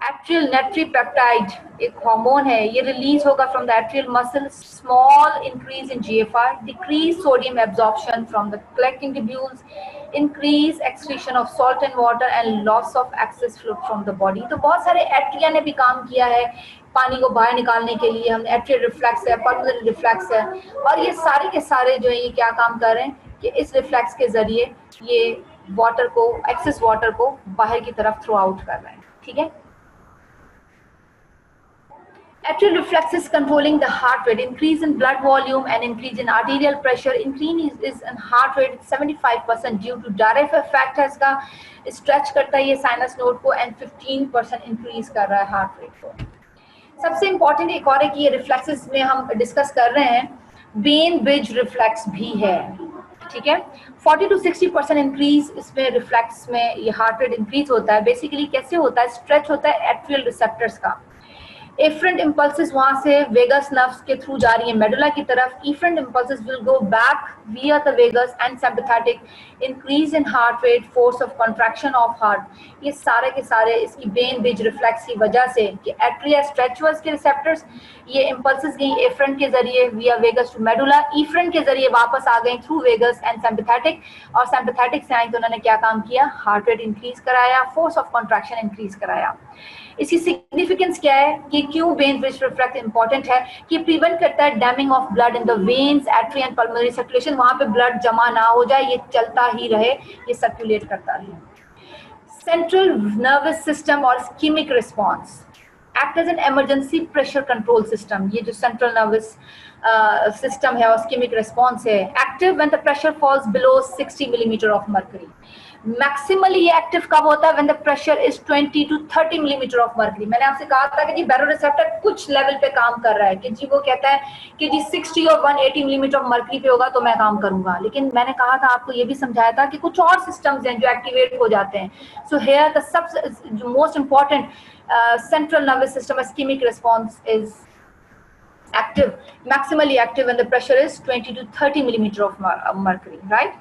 एट्रियल नेट्री पेप्टाइड एक हार्मोन है, ये रिलीज होगा from the atrial muscle, small increase in GFR, decrease sodium absorption from the collecting tubules, increase excretion of salt and water and loss of access fluid from the body. तो बहुत सारे atria ने भी काम किया है पानी को बाहर निकालने के लिए. हम एट्रियल रिफ्लेक्स है, पल्मोनरी रिफ्लेक्स है, और ये सारे के सारे जो है ये क्या काम कर रहे हैं कि इस रिफ्लेक्स के जरिए ये वाटर को, एक्सेस वाटर को बाहर की तरफ थ्रो आउट कर रहे हैं. ठीक है, atrial reflex is controlling the heart rate, increase in blood volume and increase in arterial pressure, increase in heart rate 75% due to direct effect है इसका, stretch करता है ये sinus node को and 15% increase कर रहा है heart rate को. सबसे important एक और है कि ये reflexes में हम discuss कर रहे हैं, vein bridge reflex भी है. ठीक है, 40 to 60% इंक्रीज इसमें रिफ्लेक्स में ये हार्ट रेट इंक्रीज होता है. बेसिकली कैसे होता है, स्ट्रेच होता है एट्रियल रिसेप्टर्स का, एफरेंट इम्पल्सेस वहां से वेगस नर्व्स के थ्रू जा रही है मेडुला की तरफ, efferent impulses will go back via the vagus and sympathetic, increase in heart rate, force of contraction of heart. ये सारे के सारे इसकी वेन ब्रिज रिफ्लेक्स की वजह से कि एट्रिया स्ट्रेचुअस के रिसेप्टर्स, ये इम्पल्सेस गई एफरेंट के जरिए विया वेगस टू मेडुला, इफरेंट के जरिए वापस आ गई थ्रू वेगस एंड सिंपैथेटिक, और सिंपैथेटिक से आई तो उन्होंने क्या काम किया, हार्ट रेट इंक्रीज कराया, फोर्स ऑफ कॉन्ट्रैक्शन इंक्रीज कराया. इसकी सिग्निफिकेंस क्या है कि क्यों वेन ब्रिज रिफ्लेक्स इंपॉर्टेंट है, कि प्रिवेंट करता है damming of blood in the veins, artery and pulmonary circulation, वहां पे ब्लड जमा ना हो जाए, ये चलता ही रहे, ये सर्कुलेट करता रहे. सेंट्रल नर्वस सिस्टम और ischaemic response, act as an emergency pressure control system. ये जो सेंट्रल नर्वस सिस्टम है और इस्कीमिक रिस्पॉन्स है, active when the pressure falls below 60 millimetre of mercury. Maximally ये एक्टिव कब होता है, when the pressure is 20 to 30 millimetre of mercury. मैंने आपसे कहा था कि जी बैरोरिसेप्टर कुछ लेवल पे काम कर रहा है, कि जी वो कहता है कि जी 60 और 180 मिलीमीटर ऑफ मर्करी पे होगा तो मैं काम करूंगा, लेकिन मैंने कहा था आपको ये भी समझाया था कि कुछ और सिस्टम्स हैं जो एक्टिवेट हो जाते हैं. So here the sub most important central nervous system ischemic response is active, maximally active when the pressure is 20 to 30 millimeter of mercury, right?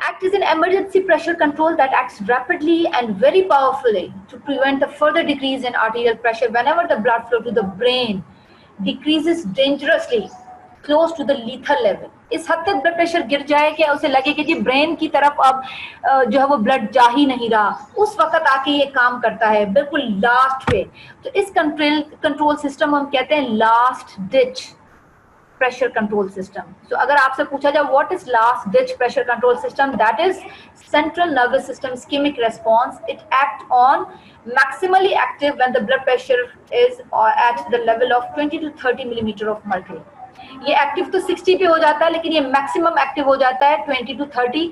Act is an emergency pressure control that acts rapidly and very powerfully to prevent the further decrease in arterial pressure whenever the blood flow to the brain decreases dangerously close to the lethal level. इस हद तक blood pressure गिर जाए कि उसे लगे कि जी brain की तरफ अब जो है वो ब्लड जा ही नहीं रहा, उस वक्त आके ये काम करता है बिल्कुल लास्ट पे. तो इस कंट्रोल सिस्टम हम कहते हैं last ditch pressure control system. So अगर आपसे पूछा जाए what is last ditch pressure control system, that is central nervous system ischaemic response. It act on maximally active when the blood pressure is at the level of 20 to 30 millimeter of mercury. ये active तो 60 पे हो जाता है, लेकिन ये maximum active हो जाता है 20 to 30.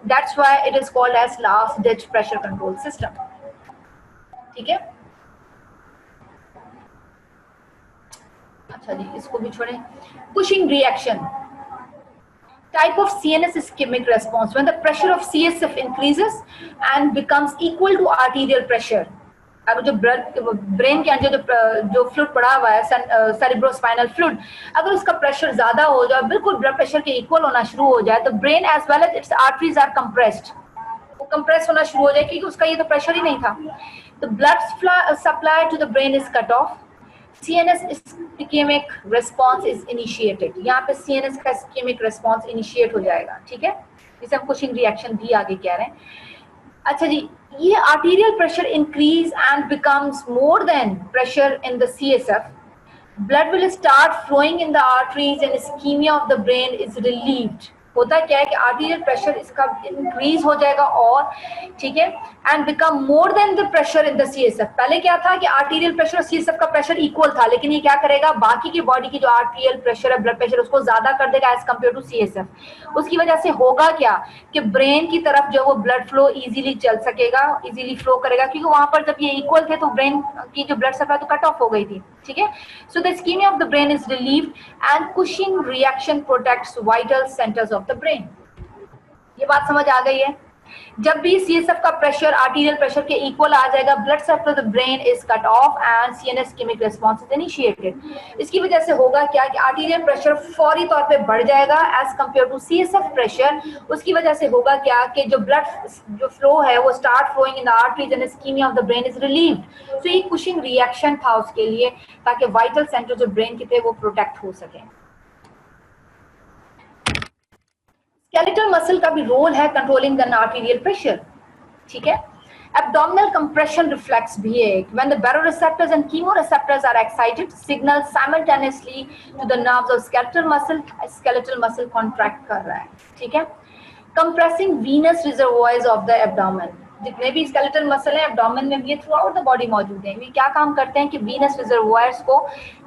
That's why it is called as last ditch pressure control system. ठीक है, अच्छा जी इसको भी छोड़ें. Cushing reaction, Type of CNS ischemic response when the pressure of CSF increases and becomes equal to arterial pressure. अगर जो brain के अंदर जो फ्लूइड पड़ा हुआ है सेरिब्रोस्पाइनल फ्लूइड, अगर उसका प्रेशर ज्यादा हो जाए, बिल्कुल ब्लड प्रेशर के इक्वल होना शुरू हो जाए, तो brain as well as its arteries are compressed, वो कंप्रेस होना शुरू हो जाए क्योंकि उसका ये तो प्रेशर ही नहीं था. तो blood supply to the brain is cut off. CNS ischemic response is initiated. यहाँ पे CNS का ischemic response initiate हो जाएगा, ठीक है, जिसे हम कुशिंग रिएक्शन भी आगे कह रहे हैं. अच्छा जी, ये arterial pressure increase and becomes more than pressure in the CSF. Blood will start flowing in the arteries and ischemia of the brain is relieved. होता क्या है कि आर्टीरियल प्रेशर इसका इंक्रीज हो जाएगा और, ठीक है, and become more than the pressure in the CSF. पहले क्या था कि आर्टीरियल प्रेशर और सीएसएफ का प्रेशर इक्वल था, लेकिन ये क्या करेगा, बाकी की बॉडी की जो आर्टीरियल प्रेशर है, ब्लड प्रेशर, उसको ज्यादा कर देगा एज कम्पेयर टू सीएसएफ. उसकी वजह से होगा क्या कि ब्रेन की तरफ जो वो ब्लड फ्लो इजीली चल सकेगा, इजीली फ्लो करेगा, क्योंकि वहां पर जब ये इक्वल थे तो ब्रेन की जो ब्लड सप्लाई तो कट ऑफ हो गई थी, ठीक है. So the ischemia of the brain is relieved and Cushing reaction protects vital centres of the brain. ये बात समझ आ गई है. जब भी सीएसएफ का प्रेशर आर्टीरियल प्रेशर के इक्वल आ जाएगा, blood supply to the brain is cut off and CNS ischemic response is initiated. इसकी वजह से होगा क्या कि आर्टीरियल प्रेशर फौरी तौर पे बढ़ जाएगा as compare to CSF pressure. उसकी वजह से होगा क्या कि जो ब्लड जो फ्लो है वो start flowing in the arteries and ischaemia of the brain is relieved. So ये कुशिंग रिएक्शन था उसके लिए, ताकि वाइटल सेंटर जो ब्रेन के थे वो प्रोटेक्ट हो सके. स्केलेटल मसल का भी रोल है कंट्रोलिंग द आर्टीरियल प्रेशर, ठीक है. एब्डोमिनल कंप्रेशन रिफ्लेक्स भी है. When the baroreceptors and chemoreceptors are excited, signal simultaneously to the nerves of skeletal muscle contract कर रहा है, ठीक है. Compressing venous reservoirs of the abdomen. जितने भी स्केलेटल मसल है एब्डोमेन में भी, थ्रू आउट द बॉडी मौजूद है. ये क्या काम करते हैं कि वीनस रिजर्वोयर्स को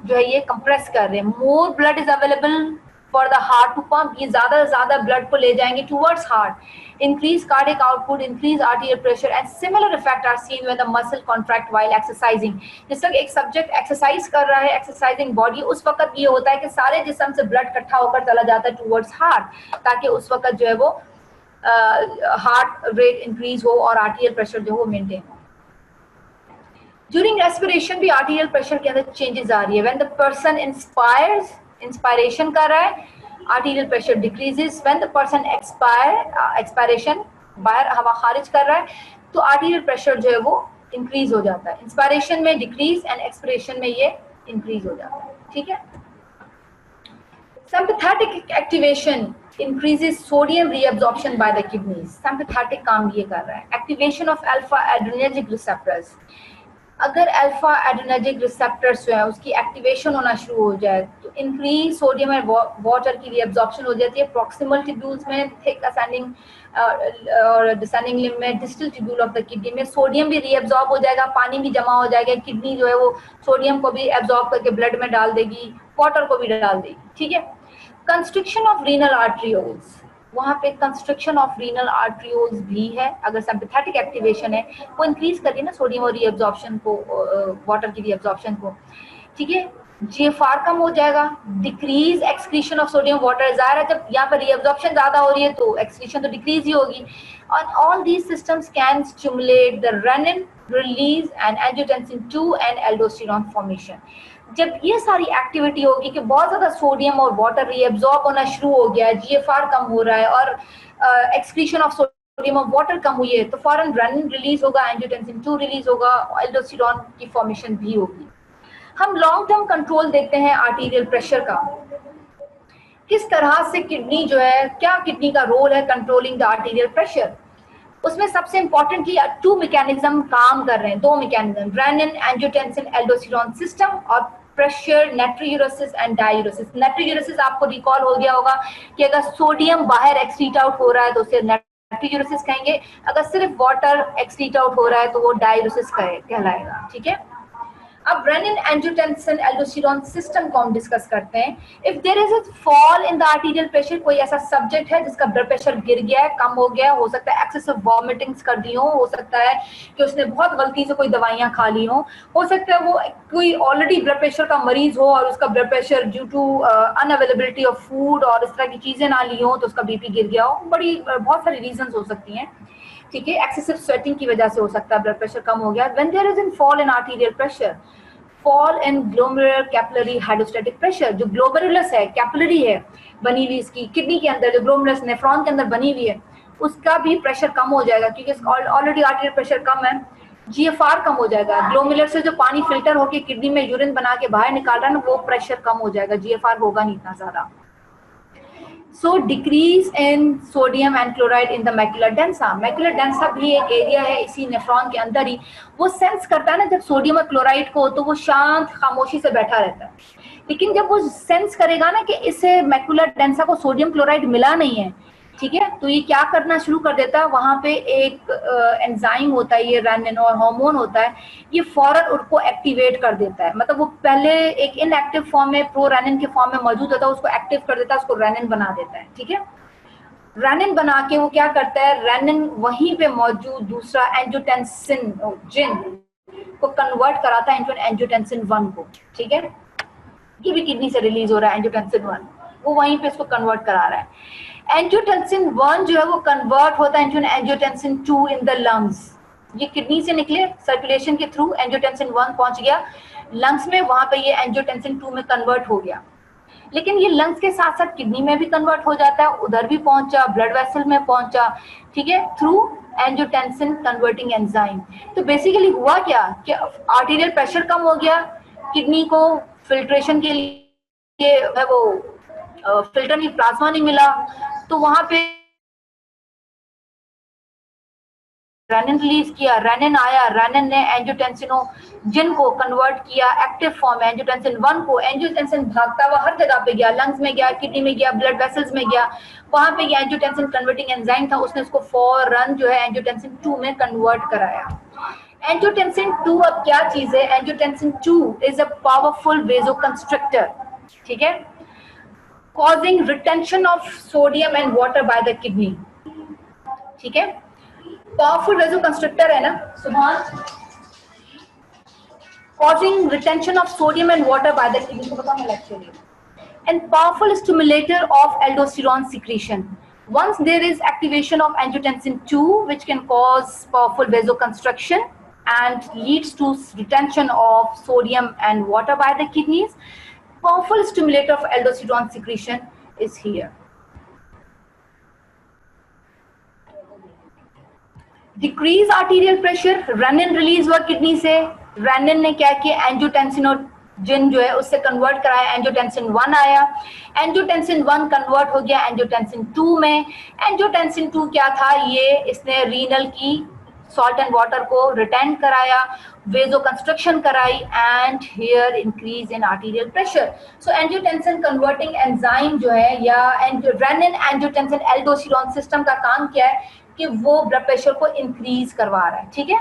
जो है ये कंप्रेस कर रहे हैं. More blood is available for the heart to pump, ये ज्यादा से ज्यादा ब्लड को ले जाएंगे towards heart. Increase cardiac output, increase arterial pressure and similar effect are seen when the muscle contract while exercising. जिस तक एक सब्जेक्ट एक्सरसाइज कर रहा है, एक्सरसाइजिंग बॉडी, उस वक्त ये होता है कि सारे जिस्म से ब्लड इकट्ठा होकर चला जाता है टुवर्ड्स हार्ट, ताकि उस वक्त जो है वो हार्ट रेट इंक्रीज हो और आर्टीरियल प्रेशर जो वो मेंटेन हो. ड्यूरिंग रेस्पिरेशन भी आर्टीरियल प्रेशर के अंदर चेंजेस आ रही है. When the person inspires, inspiration कर रहा है, arterial pressure decreases. When the person expiration, बाहर हवा खारिज कर रहा है, तो आर्टीरियल प्रेशर जो है वो इंक्रीज हो जाता है. इंस्पायरेशन में डिक्रीज एंड एक्सपिरेशन में ये इंक्रीज हो जाता है, ठीक है. Sympathetic activation increases sodium reabsorption by the kidneys. Sympathetic काम ये कर रहा है. Activation of alpha adrenergic receptors. अगर अल्फा एड्रेनर्जिक रिसेप्टर्स जो है उसकी एक्टिवेशन होना शुरू हो जाए तो इंक्रीज सोडियम एंड वाटर की रीअब्जॉर्प्शन हो जाती है. प्रॉक्सिमल ट्यूब्यूल्स में, थिक असेंडिंग और डिसेंडिंग लिम्ब में, distal tubule of the kidney में सोडियम भी रीअब्जॉर्ब हो जाएगा, पानी भी जमा हो जाएगा. किडनी जो है वो सोडियम को भी एब्जॉर्ब करके ब्लड में डाल देगी, वाटर को भी डाल देगी, ठीक है. कंस्ट्रिक्शन ऑफ रीनल आर्ट्रियोल्स, वहाँ पे कंस्ट्रक्शन ऑफ रीनल आर्ट्रियोल्स भी है. अगर सिंपैथेटिक एक्टिवेशन है वो इंक्रीज कर रही है ना सोडियम और रीअब्जॉर्प्शन को, वाटर की रीअब्जॉर्प्शन को, ठीक है. जीएफआर कम हो जाएगा. Decrease excretion of sodium water. जाहिर है जब यहाँ पर रीअब्जॉर्प्शन ज्यादा हो रही है तो एक्सक्रीशन तो डिक्रीज ही होगी. और all these systems can stimulate the rennin release and angiotensin 2 and aldosterone formation. जब ये सारी एक्टिविटी होगी कि बहुत ज्यादा सोडियम और वाटर रीअब्सॉर्ब होना शुरू हो गया है, जीएफआर कम हो रहा है और एक्सक्रीशन ऑफ सोडियम और वाटर कम हुई है, तो फौरन रेनिन रिलीज होगा, एंजियोटेंसिन 2 रिलीज होगा, एल्डोस्टेरोन की फॉर्मेशन भी होगी. हम लॉन्ग टर्म कंट्रोल देखते हैं आर्टीरियल प्रेशर का. किस तरह से किडनी जो है, क्या किडनी का रोल है कंट्रोलिंग द आर्टीरियल प्रेशर. उसमें सबसे इंपॉर्टेंटली 2 मैकेनिज्म काम कर रहे हैं, 2 mechanism, renin angiotensin aldosterone system और प्रेशर नेट्रोयूरेसिस एंड डायूरेसिस. नेट्रोयूरेसिस आपको रिकॉल हो गया होगा कि अगर सोडियम बाहर एक्सक्रीट आउट हो रहा है तो उसे नेट्रोयूरेसिस कहेंगे, अगर सिर्फ वाटर एक्सक्रीट आउट हो रहा है तो वो डायूरेसिस कहलाएगा, ठीक है. अब रेनिन एंजियोटेंसिन एल्डोस्टेरोन सिस्टम को हम डिस्कस करते हैं. If there is a fall in the arterial pressure, कोई ऐसा सब्जेक्ट है जिसका ब्लड प्रेशर गिर गया है, कम हो गया, हो सकता है एक्सेसिव वॉमिटिंग्स कर दी हो सकता है कि उसने बहुत गलती से कोई दवाइयां खा ली हो सकता है वो कोई ऑलरेडी ब्लड प्रेशर का मरीज हो और उसका blood pressure due to unavailability of food और इस तरह की चीजें ना ली हो तो उसका बीपी गिर गया हो. बहुत सारी रीजन हो सकती हैं. ठीक है, एक्सेसिव स्वेटिंग की वजह से हो सकता है ब्लड प्रेशर कम हो गया. When there is in fall in arterial pressure, fall in glomerular capillary hydrostatic pressure, जो ग्लोमेरुलस है, कैपिलरी है बनी हुई इसकी किडनी के अंदर, जो ग्लोमेरुलस नेफ्रॉन के अंदर बनी हुई है, उसका भी प्रेशर कम हो जाएगा क्योंकि ऑलरेडी आर्टीरियल प्रेशर कम है. जीएफआर कम हो जाएगा. ग्लोमेरुलर से जो पानी फिल्टर होकर किडनी में यूरिन बना के बाहर निकाल रहा है ना, वो प्रेशर कम हो जाएगा. जीएफआर होगा नहीं इतना ज्यादा. So decrease in sodium and chloride in the macula densa. Macula densa भी एक एरिया है इसी नेफ्रॉन के अंदर ही. वो सेंस करता है ना जब सोडियम और क्लोराइड को, तो वो शांत खामोशी से बैठा रहता है. लेकिन जब वो सेंस करेगा ना कि इसे मैकुला डेंसा को सोडियम क्लोराइड मिला नहीं है, ठीक है, तो ये क्या करना शुरू कर देता है, वहां पे एक एंजाइम होता है, ये रेनिन और हार्मोन होता है, ये फौरन उसको एक्टिवेट कर देता है. मतलब वो पहले एक इनएक्टिव फॉर्म में प्रो रेनिन के फॉर्म में मौजूद होता है, उसको एक्टिव कर देता है, उसको रेनिन बना देता है. ठीक है, रेनिन बना के वो क्या करता है, रेनिन वहीं पे मौजूद दूसरा एंजियोटेंसिन जिन को कन्वर्ट कराता है इनटू एंजियोटेंसिन 1 को. ठीक है, ये भी किडनी से रिलीज हो रहा है एंजियोटेंसिन 1, वो वहीं पे इसको कन्वर्ट करा रहा है. एंजियोटेंसिन 1 जो है वो कन्वर्ट होता है into angiotensin 2 in the lungs. ये किडनी से निकले सर्कुलेशन के थ्रू एंजियोटेंसिन 1 पहुंच गया लंग्स में, वहां पे ये एंजियोटेंसिन 2 में कन्वर्ट हो गया. लेकिन ये लंग्स के साथ साथ किडनी में भी कन्वर्ट हो जाता है, उधर भी पहुंचा, ब्लड वेसल में पहुंचा. ठीक है, थ्रू एंजियोटेंसिन कन्वर्टिंग एंजाइम. तो बेसिकली हुआ क्या कि आर्टीरियल प्रेशर कम हो गया, किडनी को फिल्ट्रेशन के लिए है वो फिल्टर नहीं, प्लाज्मा नहीं मिला, तो वहां पे रेनिन रिलीज किया, रेनिन आया, रेनिन ने एंजियोटेंसिनोजिन को कन्वर्ट किया एक्टिव फॉर्म एंजियोटेंसिन 1 को. एंजियोटेंसिन भागता हुआ हर जगह पे गया, लंग्स में गया, किडनी में गया, ब्लड वेसल्स में गया, वहां पे एंजियोटेंसिन कन्वर्टिंग एंजाइम था, उसने उसको फौरन जो है एंजियोटेंसिन 2 में कन्वर्ट कराया. एंजियोटेंसिन 2 अब क्या चीज है, एंजियोटेंसिन 2 इज अ पावरफुल वेजोकंस्ट्रिक्टर. ठीक है, causing retention of sodium and water by the kidney. ठीक है, पावरफुल वेजोकंस्ट्रिक्टर है ना सुभान, causing retention of sodium and water by the kidney, को पता है actually, and powerful stimulator of aldosterone secretion. Once there is activation of angiotensin 2 which can cause powerful vasoconstriction and leads to retention of sodium and water by the kidneys, powerful stimulator of aldosterone secretion is here. Decrease arterial pressure, renin release हुआ kidney से, rennin ने क्या किया, angiotensinogen जो है उससे convert कराया, angiotensin 1 आया, एंजियोटेंसिन 1 कन्वर्ट हो गया एंजियोटेंसिन 2 में. एंजियोटेंसिन 2 क्या था, ये इसने रीनल की सॉल्ट एंड वाटर को रिटेन कराया, वेजोकंस्ट्रक्शन कराई, and here increase in arterial pressure. So angiotensin converting enzyme जो है या रेनिन एंजियोटेंसिन एल्डोस्टेरोन सिस्टम का काम क्या है कि वो ब्लड प्रेशर को इंक्रीज करवा रहा है. ठीक है,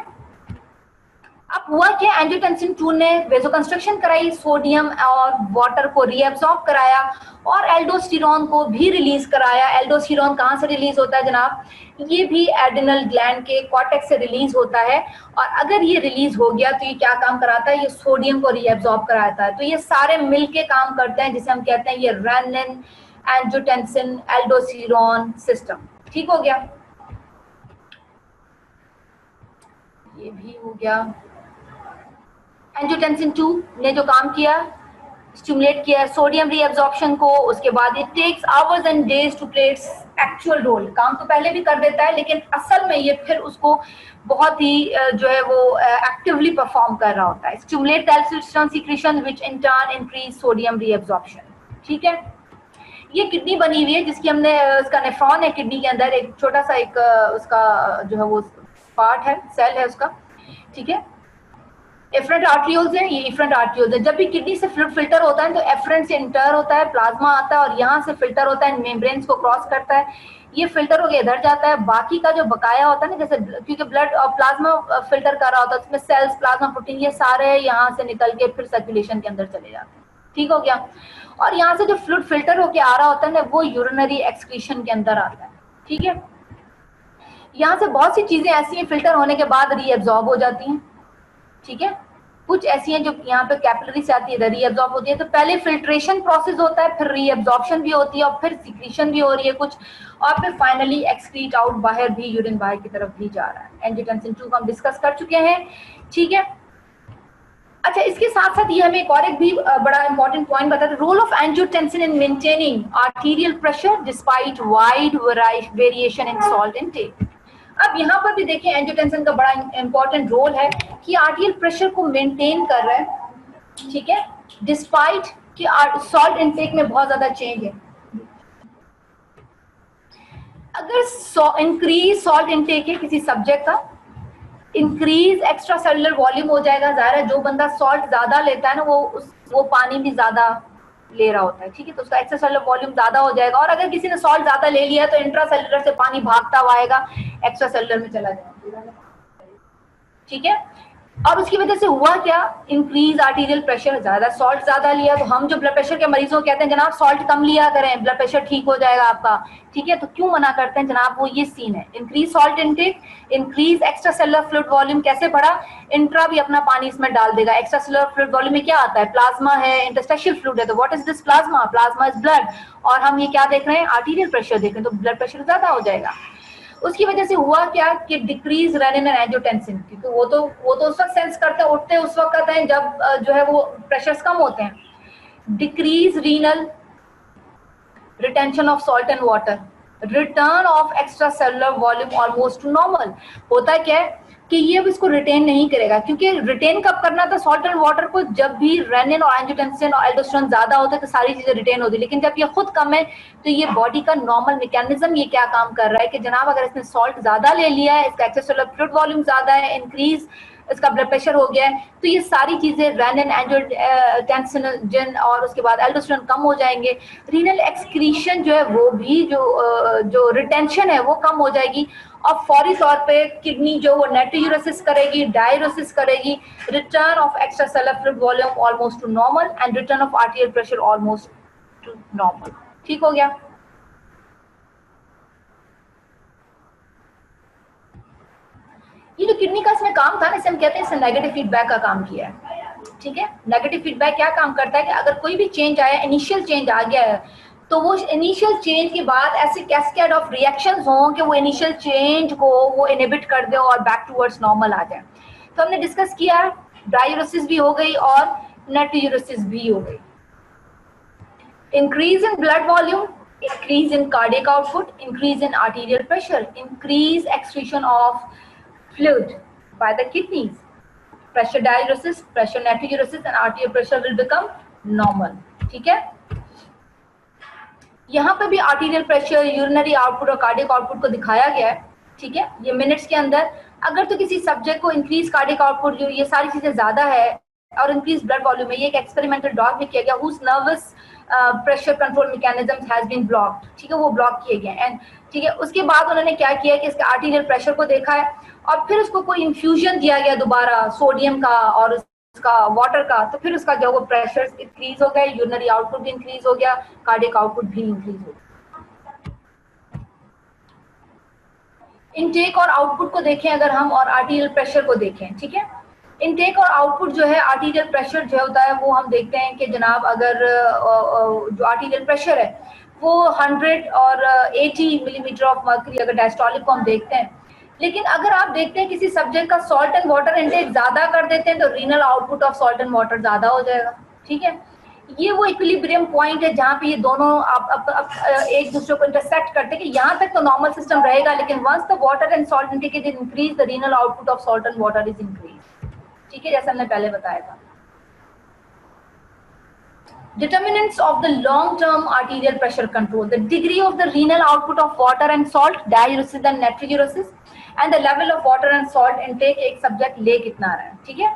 अब हुआ क्या, एंजियोटेंसिन 2 ने वेजोकंस्ट्रक्शन कराई, सोडियम और वाटर को रीअब्सॉर्ब कराया और एल्डोस्टेरोन को भी रिलीज कराया. एल्डोस्टेरोन कहाँ से रिलीज होता है जनाब, ये भी एड्रिनल ग्लैंड के कॉर्टेक्स से रिलीज होता है, और अगर ये रिलीज हो गया तो ये क्या काम कराता है, ये सोडियम को रीअब्सॉर्ब कराता है. तो ये सारे मिलके काम करते हैं जिसे हम कहते हैं ये रेनिन एंजियोटेंसिन एल्डोस्टेरोन सिस्टम. ठीक हो गया, ये भी हो गया. एंजियोटेंसिन 2 ने जो काम किया, स्टिमुलेट किया सोडियम रीअब्सॉर्प्शन को, उसके बाद it takes hours and days to play its actual role. काम तो पहले भी कर देता है लेकिन असल में ये फिर उसको बहुत ही जो है वो एक्टिवली परफॉर्म कर रहा होता है. Stimulate aldosterone secretion which in turn increase sodium reabsorption. ठीक है, ये किडनी बनी हुई है जिसकी हमने, उसका नेफ्रॉन है किडनी के अंदर, एक छोटा सा एक उसका जो है वो पार्ट है, सेल है उसका. ठीक है, एफरेंट आर्ट्रियोल्स है, ये एफरेंट आर्ट्रियोल्स है। जब भी किडनी से फ्लूइड फिल्टर होता है तो एफरेंट से इंटर होता है, प्लाज्मा आता है और यहाँ से फिल्टर होता है, मेम्ब्रेन्स को क्रॉस करता है, ये फिल्टर होकर इधर जाता है। बाकी का जो बकाया होता है ना, जैसे क्योंकि ब्लड और प्लाज्मा फिल्टर कर रहा होता है, उसमें सेल्स, प्लाज्मा, प्रोटीन, ये सारे यहाँ से निकल के फिर सर्कुलेशन के अंदर चले जाते हैं। ठीक हो गया। और यहाँ से जो फ्लूइड फिल्टर होके आ रहा होता है ना, वो यूरिनरी एक्सक्रीशन के अंदर आता है। ठीक है। यहाँ से बहुत सी चीजें ऐसी हैं फिल्टर होने के बाद रीएब्जॉर्ब हो जाती हैं। ठीक है। कुछ ऐसी हैं जो यहाँ पे कैपिलरी से आती है, इधर रीएब्जॉर्ब होती है। तो पहले फिल्ट्रेशन प्रोसेस होता है, फिर रीएब्जॉर्प्शन भी होती है और फिर सिक्रीशन भी हो रही है कुछ, और फिर फाइनली एक्सक्रीट आउट बाहर भी, यूरिन बाहर की तरफ भी जा रहा है। एंजियोटेंसिन 2 को हम डिस्कस कर चुके हैं। ठीक है। अच्छा, इसके साथ साथ ये हमें एक भी बड़ा इंपॉर्टेंट पॉइंट बताते हैं, role of angiotensin in maintaining arterial pressure despite wide variation in salt intake. अब यहाँ पर भी देखिए एंजियोटेंसिन का बड़ा इंपॉर्टेंट रोल है कि आर्टियल प्रेशर को मेंटेन कर रहा है। ठीक है, डिस्पाइट कि सॉल्ट इनटेक में बहुत ज्यादा चेंज है। अगर इंक्रीज सॉल्ट इनटेक है किसी सब्जेक्ट का, इंक्रीज एक्स्ट्रा सेलुलर वॉल्यूम हो जाएगा। जाहिर है जो बंदा सॉल्ट ज्यादा लेता है ना, वो पानी भी ज्यादा ले रहा होता है। ठीक है, तो उसका एक्स्ट्रा सेलुलर वॉल्यूम ज्यादा हो जाएगा। और अगर किसी ने सॉल्ट ज्यादा ले लिया है तो इंट्रा सेलुलर से पानी भागता हुआ आएगा, एक्स्ट्रा सेलुलर में चला जाएगा। ठीक है। और उसकी वजह से हुआ क्या, इंक्रीज आर्टीरियल प्रेशर, ज्यादा सॉल्ट ज्यादा लिया। तो हम जो ब्लड प्रेशर के मरीजों को कहते हैं जनाब सॉल्ट कम लिया करें, ब्लड प्रेशर ठीक हो जाएगा आपका। ठीक है, तो क्यों मना करते हैं जनाब, वो ये सीन है। Increase salt intake, increase extra cellular fluid volume. कैसे बढ़ा, इंट्रा भी अपना पानी इसमें डाल देगा। एक्स्ट्रा सेलुलर फ्लूइड वॉल्यूम में क्या आता है, प्लाज्मा है, इंटरस्टिशियल फ्लूइड है। तो what is this plasma, plasma is blood. और हम ये क्या देख रहे हैं, आर्टीरियल प्रेशर देख रहे हैं, तो ब्लड प्रेशर ज्यादा हो जाएगा। उसकी वजह से हुआ क्या कि डिक्रीज रेनिन एंड एंजियोटेंसिन, क्योंकि वो तो उस वक्त सेंस करते हैं, उठते उस वक्त हैं जब जो है वो प्रेशर्स कम होते हैं। Decrease renal retention of salt and water, return of extra cellular volume almost to normal. होता क्या है कि ये इसको रिटेन नहीं करेगा, क्योंकि रिटेन कब करना था सॉल्ट एंड वाटर को, जब भी रेनिन और एंजियोटेंसिन और एल्डोस्टेरोन ज्यादा होते हैं तो सारी चीजें रिटेन होती है। लेकिन जब ये खुद कम है तो ये बॉडी का नॉर्मल मैकेनिज्म ये क्या काम कर रहा है कि जनाब अगर इसने सॉल्ट ज्यादा ले लिया है, इसका एक्स्ट्रा सेलुलर फ्लूइड वॉल्यूम ज्यादा है, इंक्रीज इसका ब्लड प्रेशर हो गया है, तो ये सारी चीजें रेनिन, एंजियोटेंसिन और उसके बाद एल्डोस्टेरोन कम हो जाएंगे। रीनल एक्सक्रीशन जो है वो भी जो रिटेंशन है वो कम हो जाएगी। और फौरी तौर पे किडनी जो वो नाइट्रोयूरेसिस करेगी, डाययूरेसिस करेगी, return of extracellular fluid volume almost to normal and return of arterial pressure almost to normal. ठीक हो गया। ये जो किडनी का इसमें काम था ना, इसे हम कहते हैं इसने नेगेटिव फीडबैक का काम किया है। ठीक है, नेगेटिव फीडबैक क्या काम करता है कि अगर कोई भी चेंज आया, इनिशियल चेंज आ गया है, तो वो इनिशियल चेंज के बाद ऐसे कैस्केड ऑफ रिएक्शंस हों कि वो इनिशियल चेंज को वो इनहिबिट कर दे और बैक टूवर्ड्स नॉर्मल आ जाए। तो हमने डिस्कस किया, डाययूरेसिस भी हो गई और नाइट्रोयूरेसिस भी हो गई। Increase in blood volume, increase in cardiac output, increase in arterial pressure, increase excretion of fluid by the kidneys, pressure diuresis, pressure natriuresis and arterial pressure will become normal. ठीक है, यहाँ पे भी आर्टीरियल प्रेशर, यूरिनरी आउटपुट और cardiac output को दिखाया गया है। ठीक है, ये मिनट्स के अंदर। अगर तो किसी सब्जेक्ट को इंक्रीज कार्डियक आउटपुट, जो ये सारी चीजें ज्यादा है और इंक्रीज ब्लड वॉल्यूम है, ये एक एक्सपेरिमेंटल डॉग में किया गया, whose nervous pressure control mechanism has been blocked. ठीक है, वो ब्लॉक किए गए एंड ठीक है, उसके बाद उन्होंने क्या किया कि इसके आर्टीरियल प्रेशर को देखा है और फिर उसको कोई इन्फ्यूजन दिया गया दोबारा सोडियम का और उसका वाटर का, तो फिर उसका जो वो प्रेशर इंक्रीज हो गए, यूरिनरी आउटपुट भी इंक्रीज हो गया, कार्डियक आउटपुट भी इंक्रीज हो गया। इनटेक और आउटपुट को देखें अगर हम, और आर्टीरियल प्रेशर को देखें। ठीक है, इनटेक और आउटपुट जो है, आर्टीरियल प्रेशर जो होता है वो हम देखते हैं कि जनाब अगर जो आर्टीरियल प्रेशर है वो 100 और 80 मिलीमीटर ऑफ मर्करी अगर डायस्टोलिक को हम देखते हैं। लेकिन अगर आप देखते हैं किसी सब्जेक्ट का सॉल्ट एंड वाटर इंटेक ज्यादा कर देते हैं तो renal output of salt and water ज्यादा हो जाएगा। ठीक है, ये वो इक्विलिब्रियम पॉइंट है जहाँ पे ये दोनों आप एक दूसरे को इंटरसेक्ट करते हैं कि यहाँ तक तो नॉर्मल सिस्टम रहेगा, लेकिन once the water and salt intake is increase, the renal output of salt and water is increase. ठीक है, जैसे हमने पहले बताया था। Determinants of the long-term arterial pressure control: the degree of the renal output of water and salt, diuresis and natriuresis, and the level of water and salt intake एक subject ले कितना रहा है। ठीक है,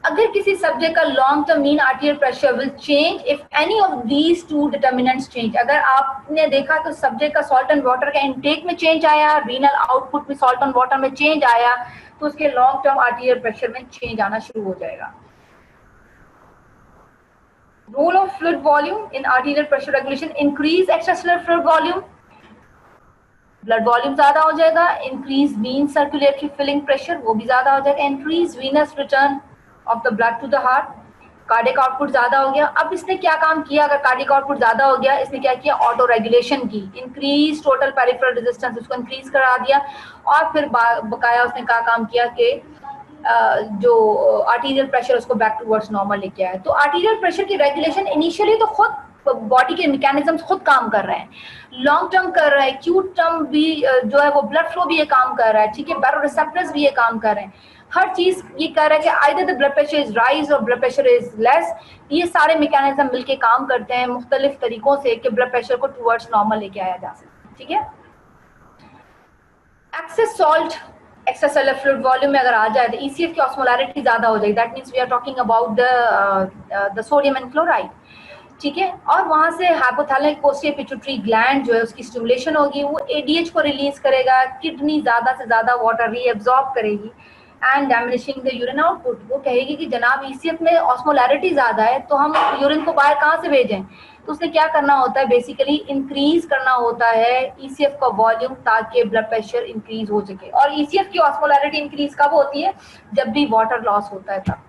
अगर किसी सब्जेक्ट का long term mean arterial pressure will change if any of these two determinants change. अगर आपने देखा तो सब्जेक्ट का सॉल्ट एंड वाटर का इनटेक में चेंज आया, रीनल आउटपुट में सॉल्ट एंड वाटर में चेंज आया, तो उसके लॉन्ग टर्म आर्टियल प्रेशर में चेंज आना शुरू हो जाएगा। Role of fluid volume in arterial pressure regulation, increase extracellular fluid volume, blood volume ज्यादा हो जाएगा, increase vein circulatory filling pressure वो भी ज्यादा हो जाएगा, increase venous return of the blood to the heart, cardiac output ज्यादा हो गया। अब इसने क्या काम किया, अगर कार्डियक आउटपुट ज्यादा हो गया, इसने क्या किया, ऑटो रेगुलेशन की, इंक्रीज टोटल पेरिफेरल रेजिस्टेंस उसको इंक्रीज करा दिया, और फिर बकाया उसने क्या काम किया कि जो आर्टीरियल प्रेशर उसको बैक टूवर्ड्स नॉर्मल लेके आया। तो आर्टीरियल प्रेशर की रेगुलेशन इनिशियली तो खुद बॉडी के मैकेनिज्म्स खुद काम कर रहे हैं, लॉन्ग टर्म कर रहा है, एक्यूट टर्म भी जो है वो ब्लड फ्लो भी ये काम कर रहा है, ठीक है, बैरोरिसेप्टर्स भी ये काम कर रहे हैं, हर चीज ये कर रहा है कि either the blood pressure is rise और ब्लड प्रेशर इज लेस। ये सारे मैकेनिज्म मिलके काम करते हैं मुख्तलिफ तरीकों से कि ब्लड प्रेशर को टूवर्ड्स नॉर्मल लेके आया जा सके, ठीक है। Excess salt extracellular fluid volume में अगर आ जाए तो ईसीएफ की ऑस्मोलैरिटी ज्यादा हो जाएगी, that means we are talking about the sodium and chloride, ठीक है। और वहां से हाइपोथैलेमिक पोस्टीरियर पिट्यूटरी ग्लैंड जो है उसकी स्टिमुलेशन होगी, वो एडीएच को रिलीज करेगा, किडनी ज्यादा से ज्यादा वाटर रीअब्सॉर्ब करेगी and damaging the urine output. वो कहेगी कि जनाब ईसीएफ में ऑस्मोलैरिटी ज्यादा है तो हम यूरिन को बाहर कहाँ से भेजें, तो उसने क्या करना होता है, बेसिकली इंक्रीज करना होता है ईसीएफ का वॉल्यूम ताकि ब्लड प्रेशर इंक्रीज हो सके। और ईसीएफ की ऑस्मोलैरिटी इंक्रीज कब होती है, जब भी वाटर लॉस होता है तब।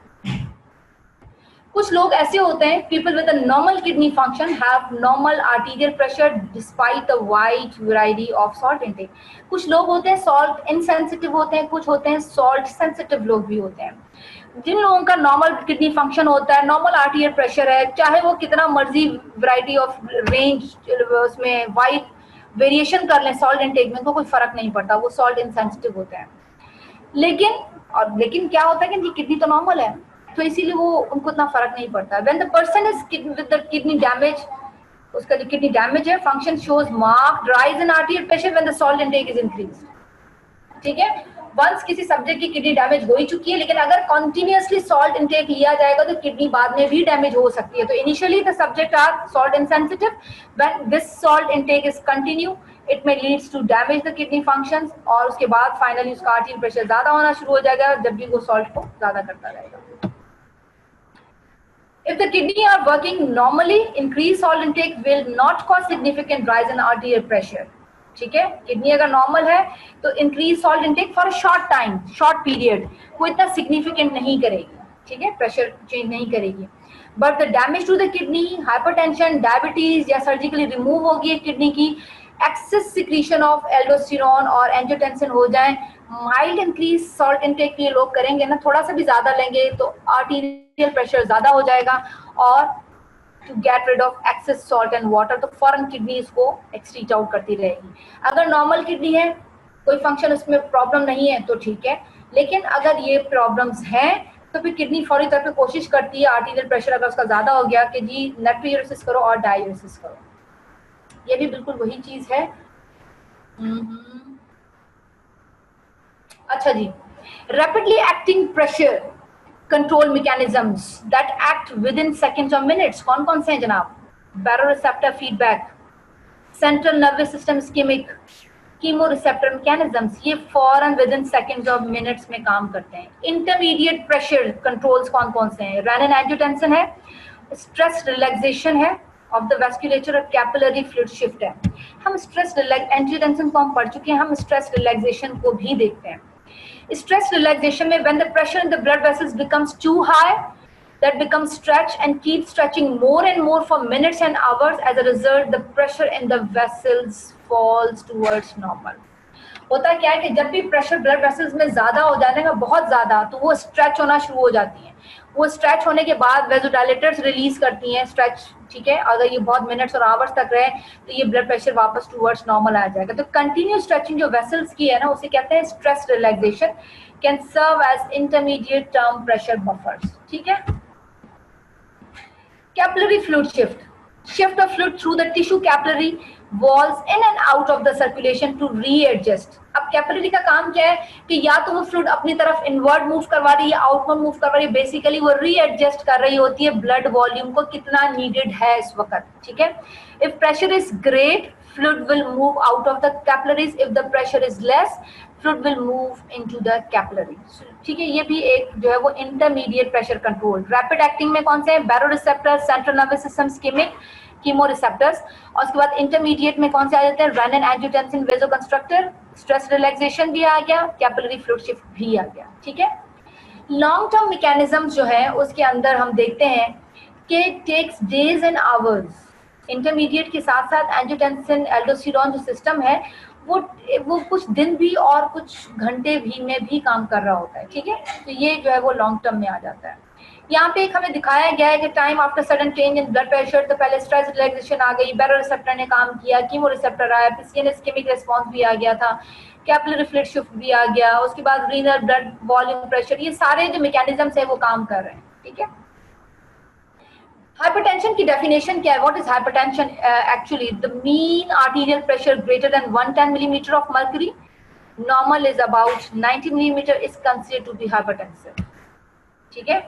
कुछ लोग ऐसे होते हैं, people with a normal kidney function have normal arterial pressure despite the wide variety of salt intake. कुछ लोग होते हैं सॉल्ट इनसेंसिटिव होते हैं, कुछ होते हैं सॉल्ट सेंसिटिव लोग भी होते हैं। जिन लोगों का नॉर्मल किडनी फंक्शन होता है, नॉर्मल आर्टीरियल प्रेशर है, चाहे वो कितना मर्जी वैरायटी ऑफ रेंज उसमें वाइड वेरिएशन कर लें सॉल्ट इनटेक में, तो कोई फर्क नहीं पड़ता, वो सॉल्ट इनसेंसिटिव होते हैं। लेकिन क्या होता है कि किडनी तो नॉर्मल है, तो इसीलिए वो उनको इतना फर्क नहीं पड़ता। When the person is with the kidney damage, उसका जो किडनी डैमेज है, function shows marked rise in arterial pressure when the salt intake is increased, ठीक है। वंस किसी सब्जेक्ट की किडनी डैमेज हो ही चुकी है, लेकिन अगर कंटिन्यूअसली सॉल्ट इनटेक लिया जाएगा तो किडनी बाद में भी डैमेज हो सकती है। तो initially the subject are salt insensitive, when this salt intake is continue it may leads to damage the kidney functions, और उसके बाद फाइनली उसका आर्टीरियल प्रेशर ज्यादा होना शुरू हो जाएगा जब भी वो सॉल्ट को ज्यादा करता रहेगा। If the kidney are working normally, increased salt intake will not cause significant rise in arterial pressure. ठीक है, किडनी अगर नॉर्मल है तो increase salt intake for a short time, short period, वो इतना सिग्निफिकेंट नहीं करेगी, ठीक है, प्रेशर चेंज नहीं करेगी। But the damage to the kidney, hypertension, diabetes या सर्जिकली रिमूव होगी किडनी की, एक्सेस सिक्रीशन ऑफ एल्डोस्टेरोन और एंजियोटेंसिन हो जाए, माइल्ड इंक्रीज सॉल्ट इनटेक ये लोग करेंगे ना, थोड़ा सा भी ज्यादा लेंगे तो आर्टीरियल प्रेशर ज्यादा हो जाएगा, और to get rid of excess salt and water तो फौरन किडनी इसको एक्सक्रीट आउट करती रहेगी। अगर नॉर्मल किडनी है, कोई फंक्शन उसमें प्रॉब्लम नहीं है तो ठीक है, लेकिन अगर ये प्रॉब्लम्स हैं तो फिर किडनी फौरी तौर पे कोशिश करती है, आर्टीरियल प्रेशर अगर उसका ज्यादा हो गया, कि जी नेफ्रोयूरेसिस करो और डाययूरेसिस करो। ये भी बिल्कुल वही चीज है। अच्छा जी, rapidly acting pressure control mechanisms that act within seconds और मिनट्स कौन कौन से हैं जनाब? Baroreceptor feedback, central nervous system ischaemic, chemoreceptor mechanisms, ये फौरन विद इन सेकेंड्स और मिनट्स में काम करते हैं। इंटरमीडिएट प्रेशर कंट्रोल्स कौन कौन से हैं? रेनिन एंजियोटेंसिन है, स्ट्रेस रिलैक्सेशन है ऑफ द वेस्कुलेचर और कैपिलरी फ्लूइड शिफ्ट है। हम स्ट्रेस एंजियोटेंसिन को हम पढ़ चुके हैं, हम स्ट्रेस रिलैक्सेशन को भी देखते हैं। Stress relaxation में when the pressure in the blood vessels becomes too high, that becomes stretch and keeps stretching more and more for minutes and hours. As a result, the pressure in the vessels falls towards normal. होता क्या है कि जब भी pressure blood vessels में ज्यादा हो जाने का, बहुत ज्यादा, तो वो स्ट्रेच होना शुरू हो जाती है। वो स्ट्रेच होने के बाद वेसोडाइलेटर्स रिलीज करती हैं स्ट्रेच, ठीक है। अगर ये बहुत मिनट्स और आवर्स तक रहे तो ये ब्लड प्रेशर वापस टूवर्ड्स नॉर्मल आ जाएगा। तो कंटिन्यू स्ट्रेचिंग जो वेसल्स की है ना, उसे कहते हैं stress relaxation, can serve as intermediate term pressure buffers, ठीक है। Capillary fluid shift, shift of fluid through the tissue capillary walls in and out of the circulation to readjust. अब कैपिलरी का काम क्या है कि या तो वो फ्लूइड अपनी तरफ इनवर्ड मूव करवा रही है, आउटवर्ड मूव करवा रही है, बेसिकली वो रीएडजस्ट कर रही होती है ब्लड वॉल्यूम को कितना नीडेड है इस वक्त, ठीक है। If pressure is great fluid will move out of the capillaries, if the pressure is less fluid will move into the capillaries, ठीक है। ये भी एक जो है वो intermediate pressure control. Rapid acting में कौन से हैं? Baroreceptor, central nervous system ischemic, chemoreceptors. और उसके बाद इंटरमीडिएट में कौन से आ जाते हैं? रेनिन, एंजियोटेंसिन, वेसोकंस्ट्रक्टर, स्ट्रेस रिलैक्सेशन भी आ गया, कैपिलरी फ्लूइड शिफ्ट भी आ गया, ठीक है। लॉन्ग टर्म मैकेनिज्म जो है उसके अंदर हम देखते हैं कि takes days and hours. Intermediate के साथ साथ एंजियोटेंसिन, एल्डोस्टेरोन जो सिस्टम है वो कुछ दिन भी और कुछ घंटे भी में भी काम कर रहा होता है, ठीक है। तो ये जो है वो लॉन्ग टर्म में आ जाता है। यहाँ पे एक हमें दिखाया गया है कि time after sudden change in blood pressure, तो पहले स्ट्रेस रिलैक्सेशन आ गई, बैरोरिसेप्टर ने काम किया, कीमोरिसेप्टर आया, पीसीएनएस केमिक रिस्पांस भी आ गया था, कैपिलरी फ्लूइड शिफ्ट भी आ गया, उसके बाद रीनल ब्लड वॉल्यूम प्रेशर, ये सारे जो मैकेनिज्म्स है वो काम कर रहे हैं, ठीक है। हाइपरटेंशन की डेफिनेशन क्या है? What is hypertension? Actually the mean arterial pressure greater than 110 millimetre of mercury, normal is about 90 millimetre, is considered to be hypertensive, ठीक है।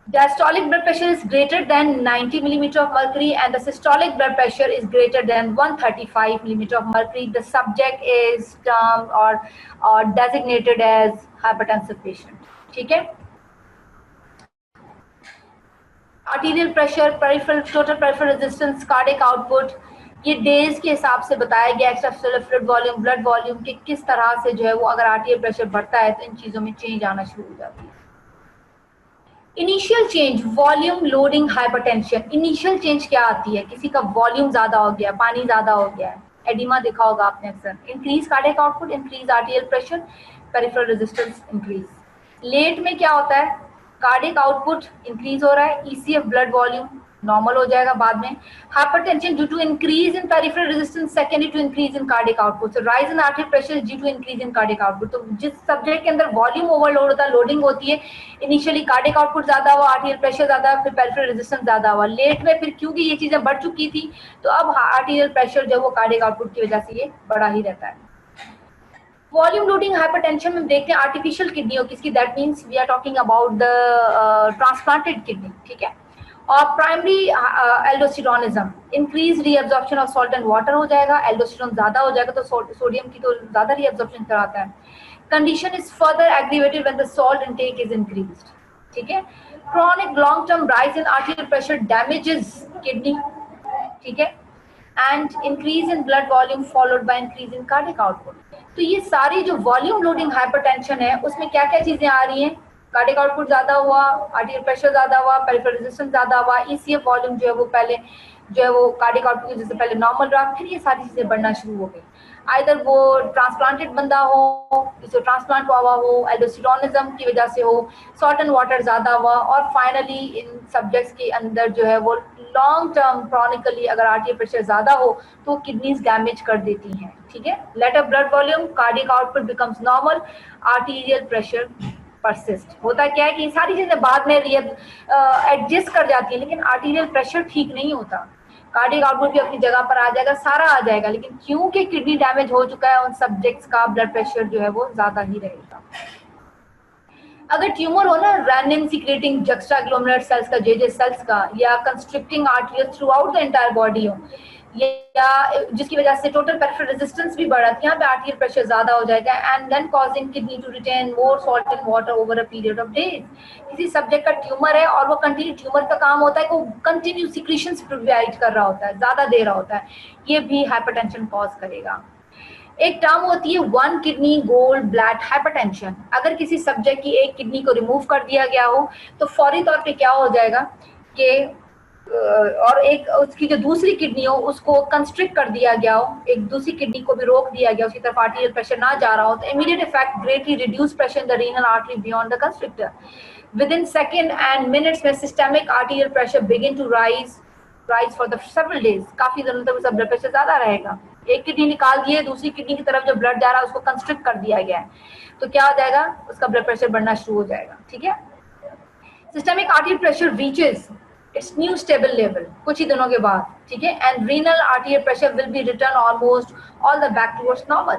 Diastolic blood pressure is greater than 90 millimeter of mercury and the systolic blood pressure is greater than 135 millimeter of mercury. The subject is termed or designated as hypertensive patient. ठीक है। Arterial pressure, peripheral, total peripheral resistance, cardiac output, ये days के हिसाब से बताया गया। Extracellular fluid volume, blood volume के किस तरह से जो है वो अगर आर्टीरियल प्रेशर बढ़ता है तो इन चीजों में चेंज आना शुरू हो जाती है। Initial change, volume loading hypertension. Initial change क्या आती है? किसी का वॉल्यूम ज्यादा हो गया, पानी ज्यादा हो गया है, एडिमा देखा होगा आपने अक्सर। Increase cardiac output, increase arterial pressure, peripheral resistance increase. Late में क्या होता है? कार्डियक आउटपुट इंक्रीज हो रहा है, ईसीएफ ब्लड वॉल्यूम नॉर्मल हो जाएगा बाद में। Hypertension due to increase in peripheral resistance, secondary to increase in cardiac output. So rise in artery pressure due to increase in cardiac output. तो जिस subject के अंदर वॉल्यूम ओवरलोड होता है, लोडिंग होती है, इनिशियली कार्डियक आउटपुट ज्यादा हुआ, आर्टीरियल प्रेशर ज्यादा, फिर पेरिफेरल रेजिस्टेंस ज्यादा हुआ। लेट में फिर क्योंकि ये चीजें बढ़ चुकी थी तो अब आर्टीरियल प्रेशर जो वो कार्डियक आउटपुट की वजह से ये बढ़ा ही रहता है। वॉल्यूम लोडिंग हाइपरटेंशन में देखते हैं आर्टिफिशियल किडनी हो किसकी, that means we are talking about the transplanted kidney, ठीक है। और primary aldosteronism, increase reabsorption of salt and water हो जाएगा, एल्डोस्टेरोन ज्यादा हो जाएगा तो सोडियम की तो ज्यादा रीअब्जॉर्प्शन कराता है। Condition is further aggravated when the salt intake is increased, ठीक है। Chronic long term rise in arterial pressure damages kidney, ठीक है, and increase in blood volume followed by increase in cardiac output. तो ये सारी जो वॉल्यूम लोडिंग हाइपरटेंशन है उसमें क्या क्या चीजें आ रही हैं? कार्डियक आउटपुट ज्यादा हुआ, आर्टीरियल प्रेशर ज्यादा हुआ, पेरिफेरल रेजिस्टेंस ज्यादा हुआ, ईसीएफ वॉल्यूम जो है वो पहले जो है वो कार्डियक आउटपुट की वजह से पहले नॉर्मल रहा, फिर ये सारी चीजें बढ़ना शुरू हो गई। आइदर वो ट्रांसप्लांटेड बंदा हो, जिसे ट्रांसप्लांट हुआ हो, एल्डोस्टेरोनिज्म की वजह से हो, सॉल्ट एंड वाटर ज्यादा हुआ, और फाइनली इन सब्जेक्ट्स के अंदर जो है वो लॉन्ग टर्म क्रॉनिकली अगर आर्टीरियल प्रेशर ज्यादा हो तो किडनीज डैमेज कर देती हैं, ठीक है। Later blood volume, cardiac output becomes normal, arterial pressure persist. होता क्या है कि सारी चीजें बाद में एडजस्ट कर जाती है लेकिन आर्टीरियल प्रेशर ठीक नहीं होता। कार्डियक आउटपुट भी अपनी जगह पर आ जाएगा, सारा आ जाएगा, लेकिन क्योंकि किडनी डैमेज हो चुका है उन सब्जेक्ट्स का ब्लड प्रेशर जो है वो ज्यादा ही रहेगा। अगर ट्यूमर हो ना, रेनिन सीक्रेटिंग जक्स्ट्राग्लोमेरुलर सेल्स का, जेजे सेल्स का, या constricting arteries through out the entire body हो, या जिसकी वजह से टोटल पेरिफेरल रेजिस्टेंस भी बढ़ा, यहाँ पे आर्टीरियल प्रेशर ज्यादा हो जाएगा and then causing kidney to retain more salt and water over a period of days. किसी सब्जेक्ट का ट्यूमर है और वो कंटिन्यू, ट्यूमर का काम होता है कि वो कंटिन्यू सिक्रीशंस प्रोवाइड कर रहा होता है, ज्यादा दे रहा होता है, ये भी हाइपरटेंशन कॉज करेगा। एक टर्म होती है one kidney gold blade hypertension. अगर किसी सब्जेक्ट की एक किडनी को रिमूव कर दिया गया हो तो फौरी तौर पे क्या हो जाएगा कि और एक उसकी जो दूसरी किडनी हो उसको कंस्ट्रिक्ट कर दिया गया हो, एक दूसरी किडनी को भी रोक दिया गया, उसकी तरफ आर्टीरियल प्रेशर ना जा रहा हो, तो immediate effect greatly reduce pressure in the renal artery beyond the constrictor. Within second and minutes में systemic arterial pressure begin to rise for the several days. काफी दिनों तक उसका ब्लड प्रेशर ज्यादा रहेगा। एक किडनी निकाल दिए, दूसरी किडनी की तरफ जो ब्लड जा रहा है उसको कंस्ट्रिक्ट कर दिया गया है, तो क्या हो जाएगा, उसका ब्लड प्रेशर बढ़ना शुरू हो जाएगा, ठीक है। Systemic artery pressure reaches it's new stable level कुछ ही दिनों के बाद, ठीक है। And renal आर्टियल pressure will be return almost all the back towards normal.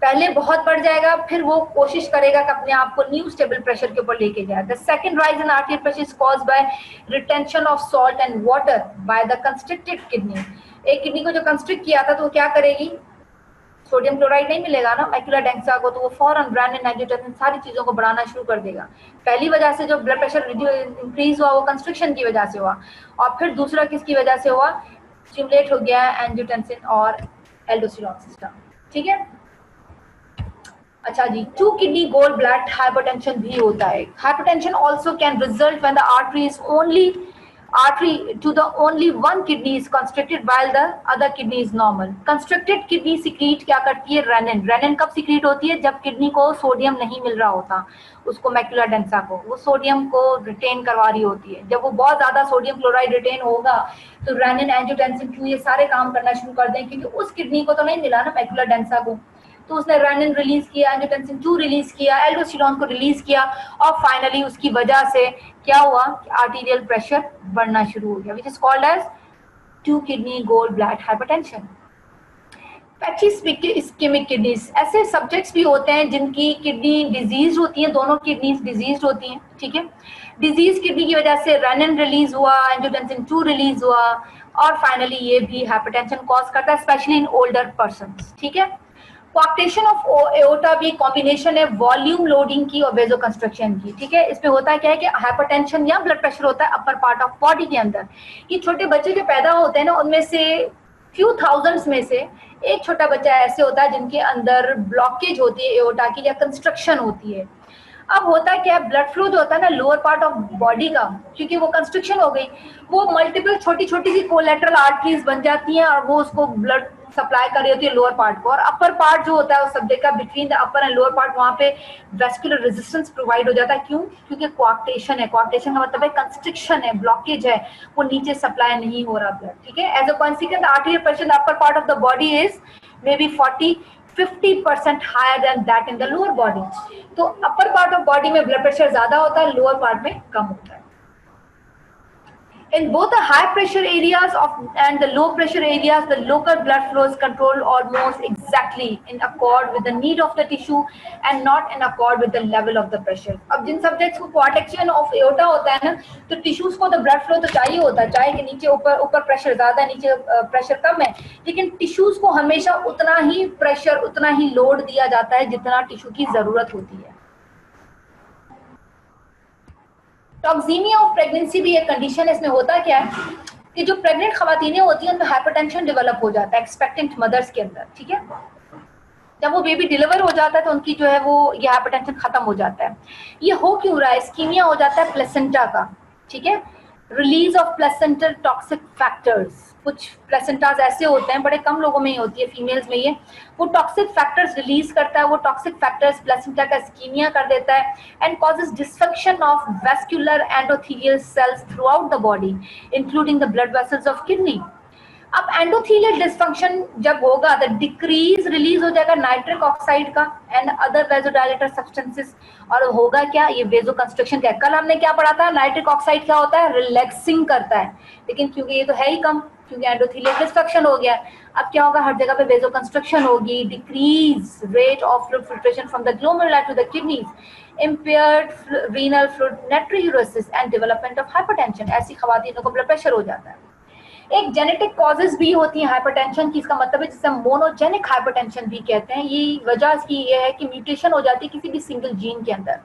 पहले बहुत बढ़ जाएगा, फिर वो कोशिश करेगा कि अपने आप को न्यू स्टेबल प्रेशर के ऊपर लेके जाए। The second rise in arterial pressure is caused by retention of salt and water by the constricted kidney. एक किडनी को जो कंस्ट्रिक्ट किया था तो वो क्या करेगी, सोडियम क्लोराइड नहीं मिलेगा ना मैक्यूला डेंसा को, तो वो फौरन रेनिन एंजियोटेंसिन सारी चीजों को बढ़ाना शुरू कर देगा। पहली वजह से जो ब्लड प्रेशर इंक्रीज हुआ वो कंस्ट्रिक्शन की वजह से हुआ, और फिर दूसरा किसकी वजह से हुआ, स्टिमुलेट हो गया एंजियोटेंसिन और एल्डोस्टेरोन सिस्टम, ठीक है। अच्छा जी, two kidney Goldblatt hypertension भी होता है। Hypertension also can result when the artery to the only one kidney is constricted while the other kidney is normal. Constricted kidney secrete क्या करती है, रेनिन। रेनिन कब सिक्रीट होती है, जब किडनी को सोडियम नहीं मिल रहा होता, उसको मैक्यूला डेंसा को, वो सोडियम को रिटेन करवा रही होती है। जब वो बहुत ज्यादा सोडियम क्लोराइड रिटेन होगा तो रेनिन एंजियोटेंसिन 2 ये सारे काम करना शुरू कर दें, क्योंकि उस किडनी को तो नहीं मिला ना मैक्यूला डेंसा को, तो उसने रेनिन रिलीज किया, एंजियोटेंसिन 2 रिलीज किया, एल्डोस्टेरोन को रिलीज किया, और फाइनली उसकी वजह से क्या हुआ कि आर्टीरियल प्रेशर बढ़ना शुरू हो गया, which is called as two kidney Goldblatt hypertension. Patchy ischemic kidneys, ऐसे सब्जेक्ट्स भी होते हैं जिनकी किडनी डिजीज होती है, दोनों किडनीज डिजीज होती हैं, ठीक है। डिजीज किडनी की वजह से रेनिन रिलीज हुआ, एंजियोटेंसिन 2 रिलीज हुआ, और फाइनली ये भी हाइपरटेंशन कॉज करता है, स्पेशली इन ओल्डर पर्संस, ठीक है। कोआक्टेशन ऑफ एओर्टा भी कॉम्बिनेशन है वॉल्यूम लोडिंग की और वेजो कंस्ट्रक्शन की, ठीक है। इसमें होता है क्या है कि हाइपरटेंशन या ब्लड प्रेशर होता है अपर पार्ट ऑफ बॉडी के अंदर। ये छोटे बच्चे जो पैदा होते हैं ना, उनमें से फ्यू थाउजेंड्स में से एक छोटा बच्चा ऐसे होता है जिनके अंदर ब्लॉकेज होती है एओर्टा की या कंस्ट्रक्शन होती है। अब होता है क्या, ब्लड फ्लो जो होता है ना लोअर पार्ट ऑफ बॉडी का, क्योंकि वो कंस्ट्रक्शन हो गई, वो मल्टीपल छोटी छोटी सी कोलेटरल आर्टरीज बन जाती हैं और वो उसको ब्लड सप्लाई कर रही होती है लोअर पार्ट को। और अपर पार्ट जो होता है उस सब्जेक्ट का between the upper and lower part, वहां पे वेस्कुलर रेजिस्टेंस प्रोवाइड हो जाता है। क्यों? क्योंकि कोआक्टेशन है। कोआक्टेशन का मतलब है कंस्ट्रिक्शन है, ब्लॉकेज है, वो नीचे सप्लाई नहीं हो रहा ब्लड, ठीक है। As a consequence arterial pressure upper part of the body is may be 40-50% higher than that in the lower body. तो अपर पार्ट ऑफ बॉडी में ब्लड प्रेशर ज्यादा होता है, लोअर पार्ट में कम होता है। In both the high pressure areas and the low pressure areas, the local blood flow is controlled almost exactly in accord with the need of the tissue and not in accord with the level of the pressure. अब जिन subjects को coarctation of aorta होता है ना, तो tissues को तो blood flow तो चाहिए होता है, चाहे कि नीचे ऊपर pressure ज्यादा है, नीचे pressure कम है, लेकिन tissues को हमेशा उतना ही pressure, उतना ही load दिया जाता है जितना tissue की जरूरत होती है। टॉक्सीमिया ऑफ प्रेगनेंसी भी एक कंडीशन है। इसमें होता क्या है कि जो प्रेग्नेंट खवातीनें होती हैं उनमें हाइपरटेंशन डेवलप हो जाता है एक्सपेक्टेंट मदर्स के अंदर, ठीक है। जब वो बेबी डिलीवर हो जाता है तो उनकी जो है वो ये हाइपरटेंशन खत्म हो जाता है। ये हो क्यों रहा है? इस्कीमिया हो जाता है प्लेसेंटा का, ठीक है। Release of placental toxic factors, कुछ प्लेसेंटास ऐसे होते हैं, बड़े कम लोगों में ही होती है, फीमेल्स में ये, वो टॉक्सिक फैक्टर्स रिलीज करता है। वो टॉक्सिक फैक्टर्स प्लेसेंटा का इस्कीमिया कर देता है and causes dysfunction of vascular endothelial cells through out the body including the blood vessels of kidney. अब एंडोथेलियल डिसफंक्शन जब होगा तो डिक्रीज रिलीज हो जाएगा नाइट्रिक ऑक्साइड का एंड अदर वेजोडाइलेटर सब्सटेंसेस, और होगा क्या, ये वेजो कंस्ट्रक्शन का। कल हमने क्या पढ़ा था, नाइट्रिक ऑक्साइड क्या होता है, रिलैक्सिंग करता है, लेकिन क्योंकि ये तो है ही कम, क्योंकि एंडोथेलियल डिस्ट्रक्शन हो गया। अब क्या होगा, हर जगह पे वेजो कंस्ट्रक्शन होगी, decrease rate of fluid filtration from the glomerula to the kidneys, impaired renal fluid natriuresis and development of hypertension। ऐसी खवातीनों को ब्लड प्रेशर हो जाता है। एक जेनेटिक कॉजेज भी होती है हाइपरटेंशन की, इसका मतलब है जिसे मोनोजेनिक हाइपरटेंशन भी कहते हैं। ये वजह इसकी ये है कि म्यूटेशन हो जाती है किसी भी सिंगल जीन के अंदर,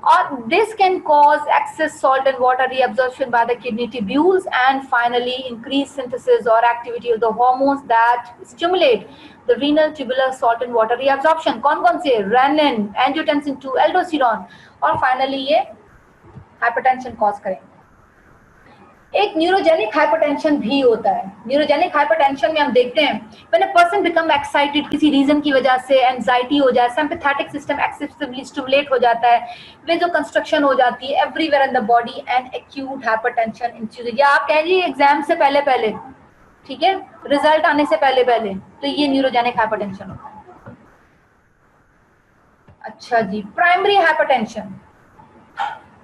और this can cause excess salt and water reabsorption by the kidney tubules and finally increase synthesis or activity of the hormones that stimulate the renal tubular salt and water reabsorption. कौन कौन से? Renin, angiotensin 2, aldosterone, और finally ये hypertension cause करेंगे। एक neurogenic hypertension भी होता है। न्यूरोजेनिक हाइपरटेंशन में हम देखते हैं when a person become excited, किसी रीजन की वजह से एंजाइटी हो जाए, सिंपैथेटिक सिस्टम एक्सेसिवली स्टिमुलेट हो जाता है, वेजो कंस्ट्रक्शन हो जाती है everywhere in the body and acute hypertension ensues. या आप कह लीजिए एग्जाम से पहले पहले, ठीक है, रिजल्ट आने से पहले पहले, तो ये न्यूरोजेनिक हाइपरटेंशन होता है। अच्छा जी, प्राइमरी हाइपरटेंशन।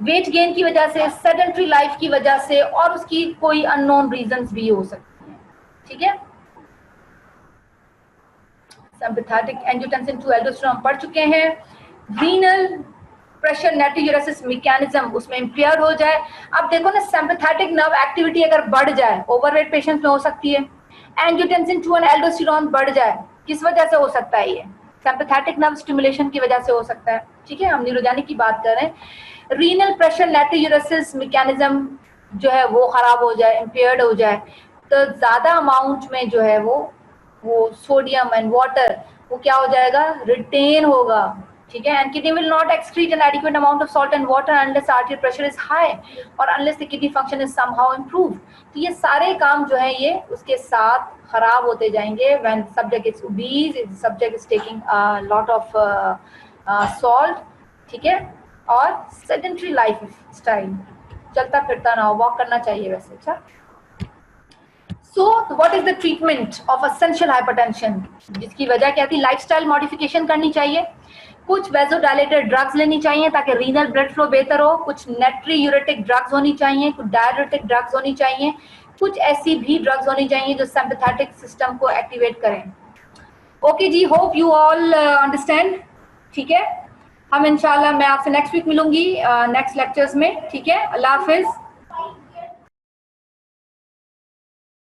वेट गेन की वजह से, सेडेंटरी लाइफ की वजह से, और उसकी कोई अननोन रीजंस भी हो सकती हैं, ठीक है। सिंपैथेटिक एंजियोटेंसिन 2 एल्डोस्टेरोन पढ़ चुके हैं। रीनल प्रेशर नाट्रोयूरेसिस मैकेनिज्म उसमें इंपेयर हो जाए। अब देखो ना, सिंपैथेटिक नर्व एक्टिविटी अगर बढ़ जाए, ओवरवेट पेशेंट्स में हो सकती है। एंजियोटेंसिन 2 और एल्डोस्टेरोन बढ़ जाए, किस वजह से हो सकता है? ये सिंपैथेटिक नर्व स्टिमुलेशन की वजह से हो सकता है, ठीक है। हम न्यूरोजेनिक की बात कर रहे हैं। रीनल प्रेशर नाट्रोयूरेसिस मैकेनिज्म जो है वो खराब हो जाए, इंपेयर्ड हो जाए, तो ज्यादा अमाउंट में जो है वो सोडियम एंड वाटर वो क्या हो जाएगा, रिटेन होगा, ठीक है। And kidney will not excrete an adequate amount of salt and water unless arterial pressure is high or unless the kidney function is somehow improve. तो ये सारे काम जो है ये उसके साथ खराब होते जाएंगे when subject is obese, subject is taking a lot of salt, ठीक है। और सेडेंटरी लाइफ स्टाइल, चलता फिरता ना हो, वॉक करना चाहिए वैसे। अच्छा, so what is the treatment of essential hypertension? जिसकी वजह क्या थी? लाइफस्टाइल मॉडिफिकेशन करनी चाहिए, कुछ वेजोडायलेटर ड्रग्स लेनी चाहिए ताकि रीनल ब्लड फ्लो बेहतर हो, कुछ नेट्रीयूरेटिक ड्रग्स होनी चाहिए, कुछ डाययूरेटिक ड्रग्स होनी चाहिए, कुछ ऐसी भी ड्रग्स होनी चाहिए जो सिंपैथेटिक सिस्टम को एक्टिवेट करें। ओके जी, होप यू ऑल अंडरस्टैंड, ठीक है। हम इंशाल्लाह, मैं आपसे नेक्स्ट वीक मिलूंगी नेक्स्ट लेक्चर्स में, ठीक है। अल्लाह हाफिज।